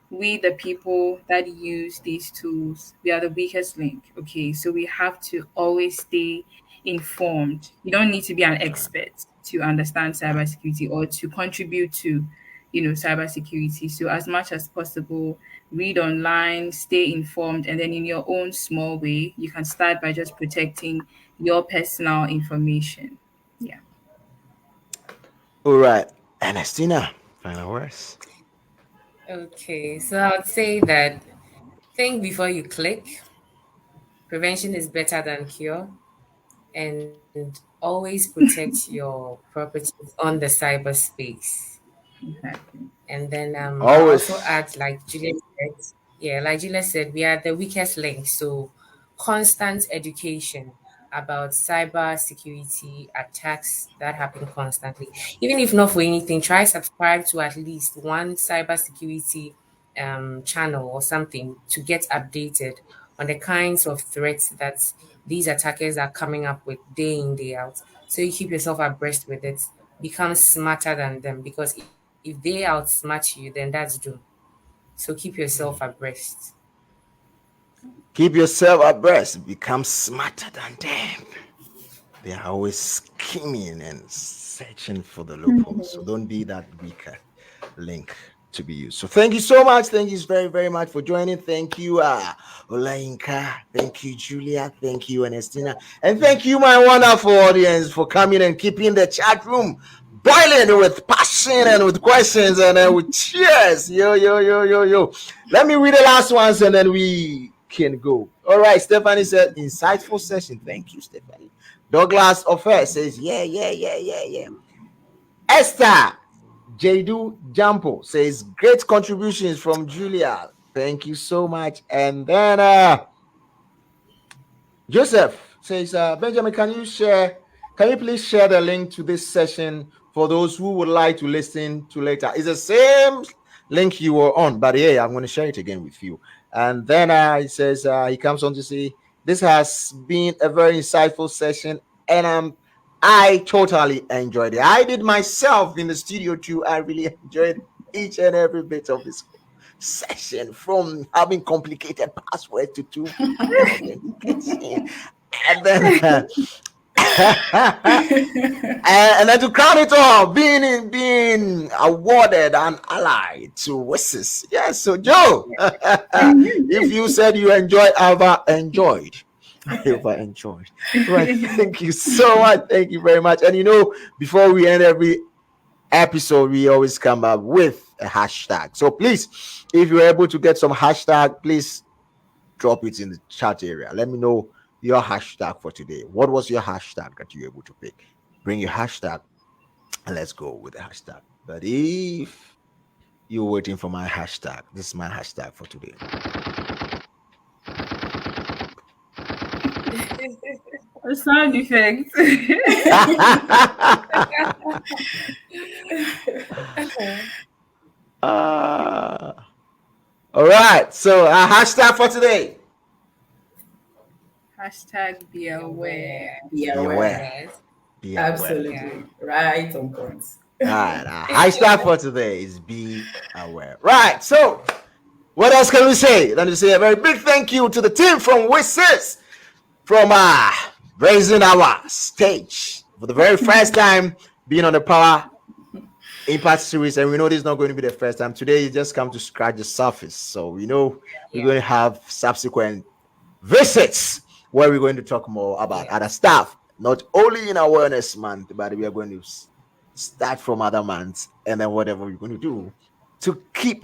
we, the people that use these tools, we are the weakest link. Okay, so we have to always stay informed. You don't need to be an Right, expert to understand right. cybersecurity or to contribute to cybersecurity. So as much as possible, read online, stay informed, and then in your own small way, you can start by just protecting your personal information. Yeah. All right, Ernestina, final words. Okay, so I would say that think before you click. Prevention is better than cure. And always protect your properties on the cyberspace. Exactly. And then I'll also Always. add, like Juliet said, yeah, like Juliet said, we are the weakest link. So constant education about cyber security attacks that happen constantly. Even if not for anything, try subscribe to at least one cyber security channel or something to get updated on the kinds of threats that these attackers are coming up with day in, day out. So you keep yourself abreast with it, become smarter than them, because if they outsmart you, then that's doom. So keep yourself abreast. Keep yourself abreast. Become smarter than them. They are always scheming and searching for the loopholes. So don't be that weaker link to be used. So thank you so much. Thank you very, very much for joining. Thank you, Olainka. Thank you, Julia. Thank you, Ernestina. And thank you, my wonderful audience, for coming and keeping the chat room boiling with passion and with questions and with cheers. Yo, yo, yo, yo, yo. Let me read the last ones and then we can go. All right, Stephanie said, insightful session. Thank you, Stephanie. Douglas Offer says, yeah. Esther Jadu Jampo says, great contributions from Julia. Thank you so much. And then Joseph says, Benjamin, can you please share the link to this session for those who would like to listen to later? It's the same link you were on, but yeah, I'm going to share it again with you. And then he says, he comes on to say, this has been a very insightful session, and I totally enjoyed it. I did myself in the studio too. I really enjoyed each and every bit of this session, from having complicated passwords to two-factor authentication, and then and then to crown it all, being awarded an ally to WISIS. Yes, so Joe, if you said you enjoyed, I've enjoyed. Right, thank you so much. Thank you very much. And before we end every episode, we always come up with a hashtag. So please, if you're able to get some hashtag, please drop it in the chat area. Let me know your hashtag for today. What was your hashtag that you were able to pick? Bring your hashtag and let's go with the hashtag. But if you're waiting for my hashtag, this is my hashtag for today. A sound effect. All right. So our hashtag for today. Hashtag be aware. Be Be aware. aware. Be aware. Absolutely. Right on point. All right. Our hashtag for today is be aware. Right. So what else can we say? Let me say a very big thank you to the team from WISIS, from raising our stage for the very first time, being on the Power Impact series. And we know this is not going to be the first time. Today you just come to scratch the surface. So we're going to have subsequent visits where we're going to talk more about other stuff, not only in Awareness Month, but we are going to start from other months, and then whatever we're going to do to keep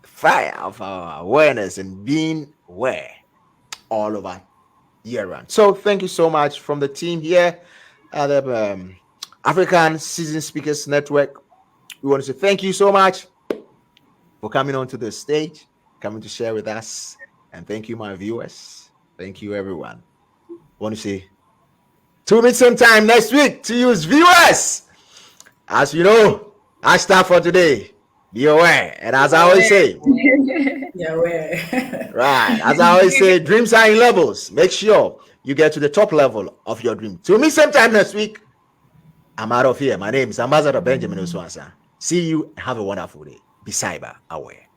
fire of our awareness and being aware all over year round. So thank you so much from the team here at the African Seasoned Speakers Network. We want to say thank you so much for coming onto the stage, coming to share with us, and thank you, my viewers. Thank you, everyone. I want to say, tune in sometime next week to use viewers. As you know, hashtag for today, be aware. And as I always say, Be aware. right, as I always say, dreams are in levels. Make sure you get to the top level of your dream. Tune in sometime next week. I'm out of here. My name is Ambassador Benjamin Oswansa. See you. Have a wonderful day. Be cyber aware.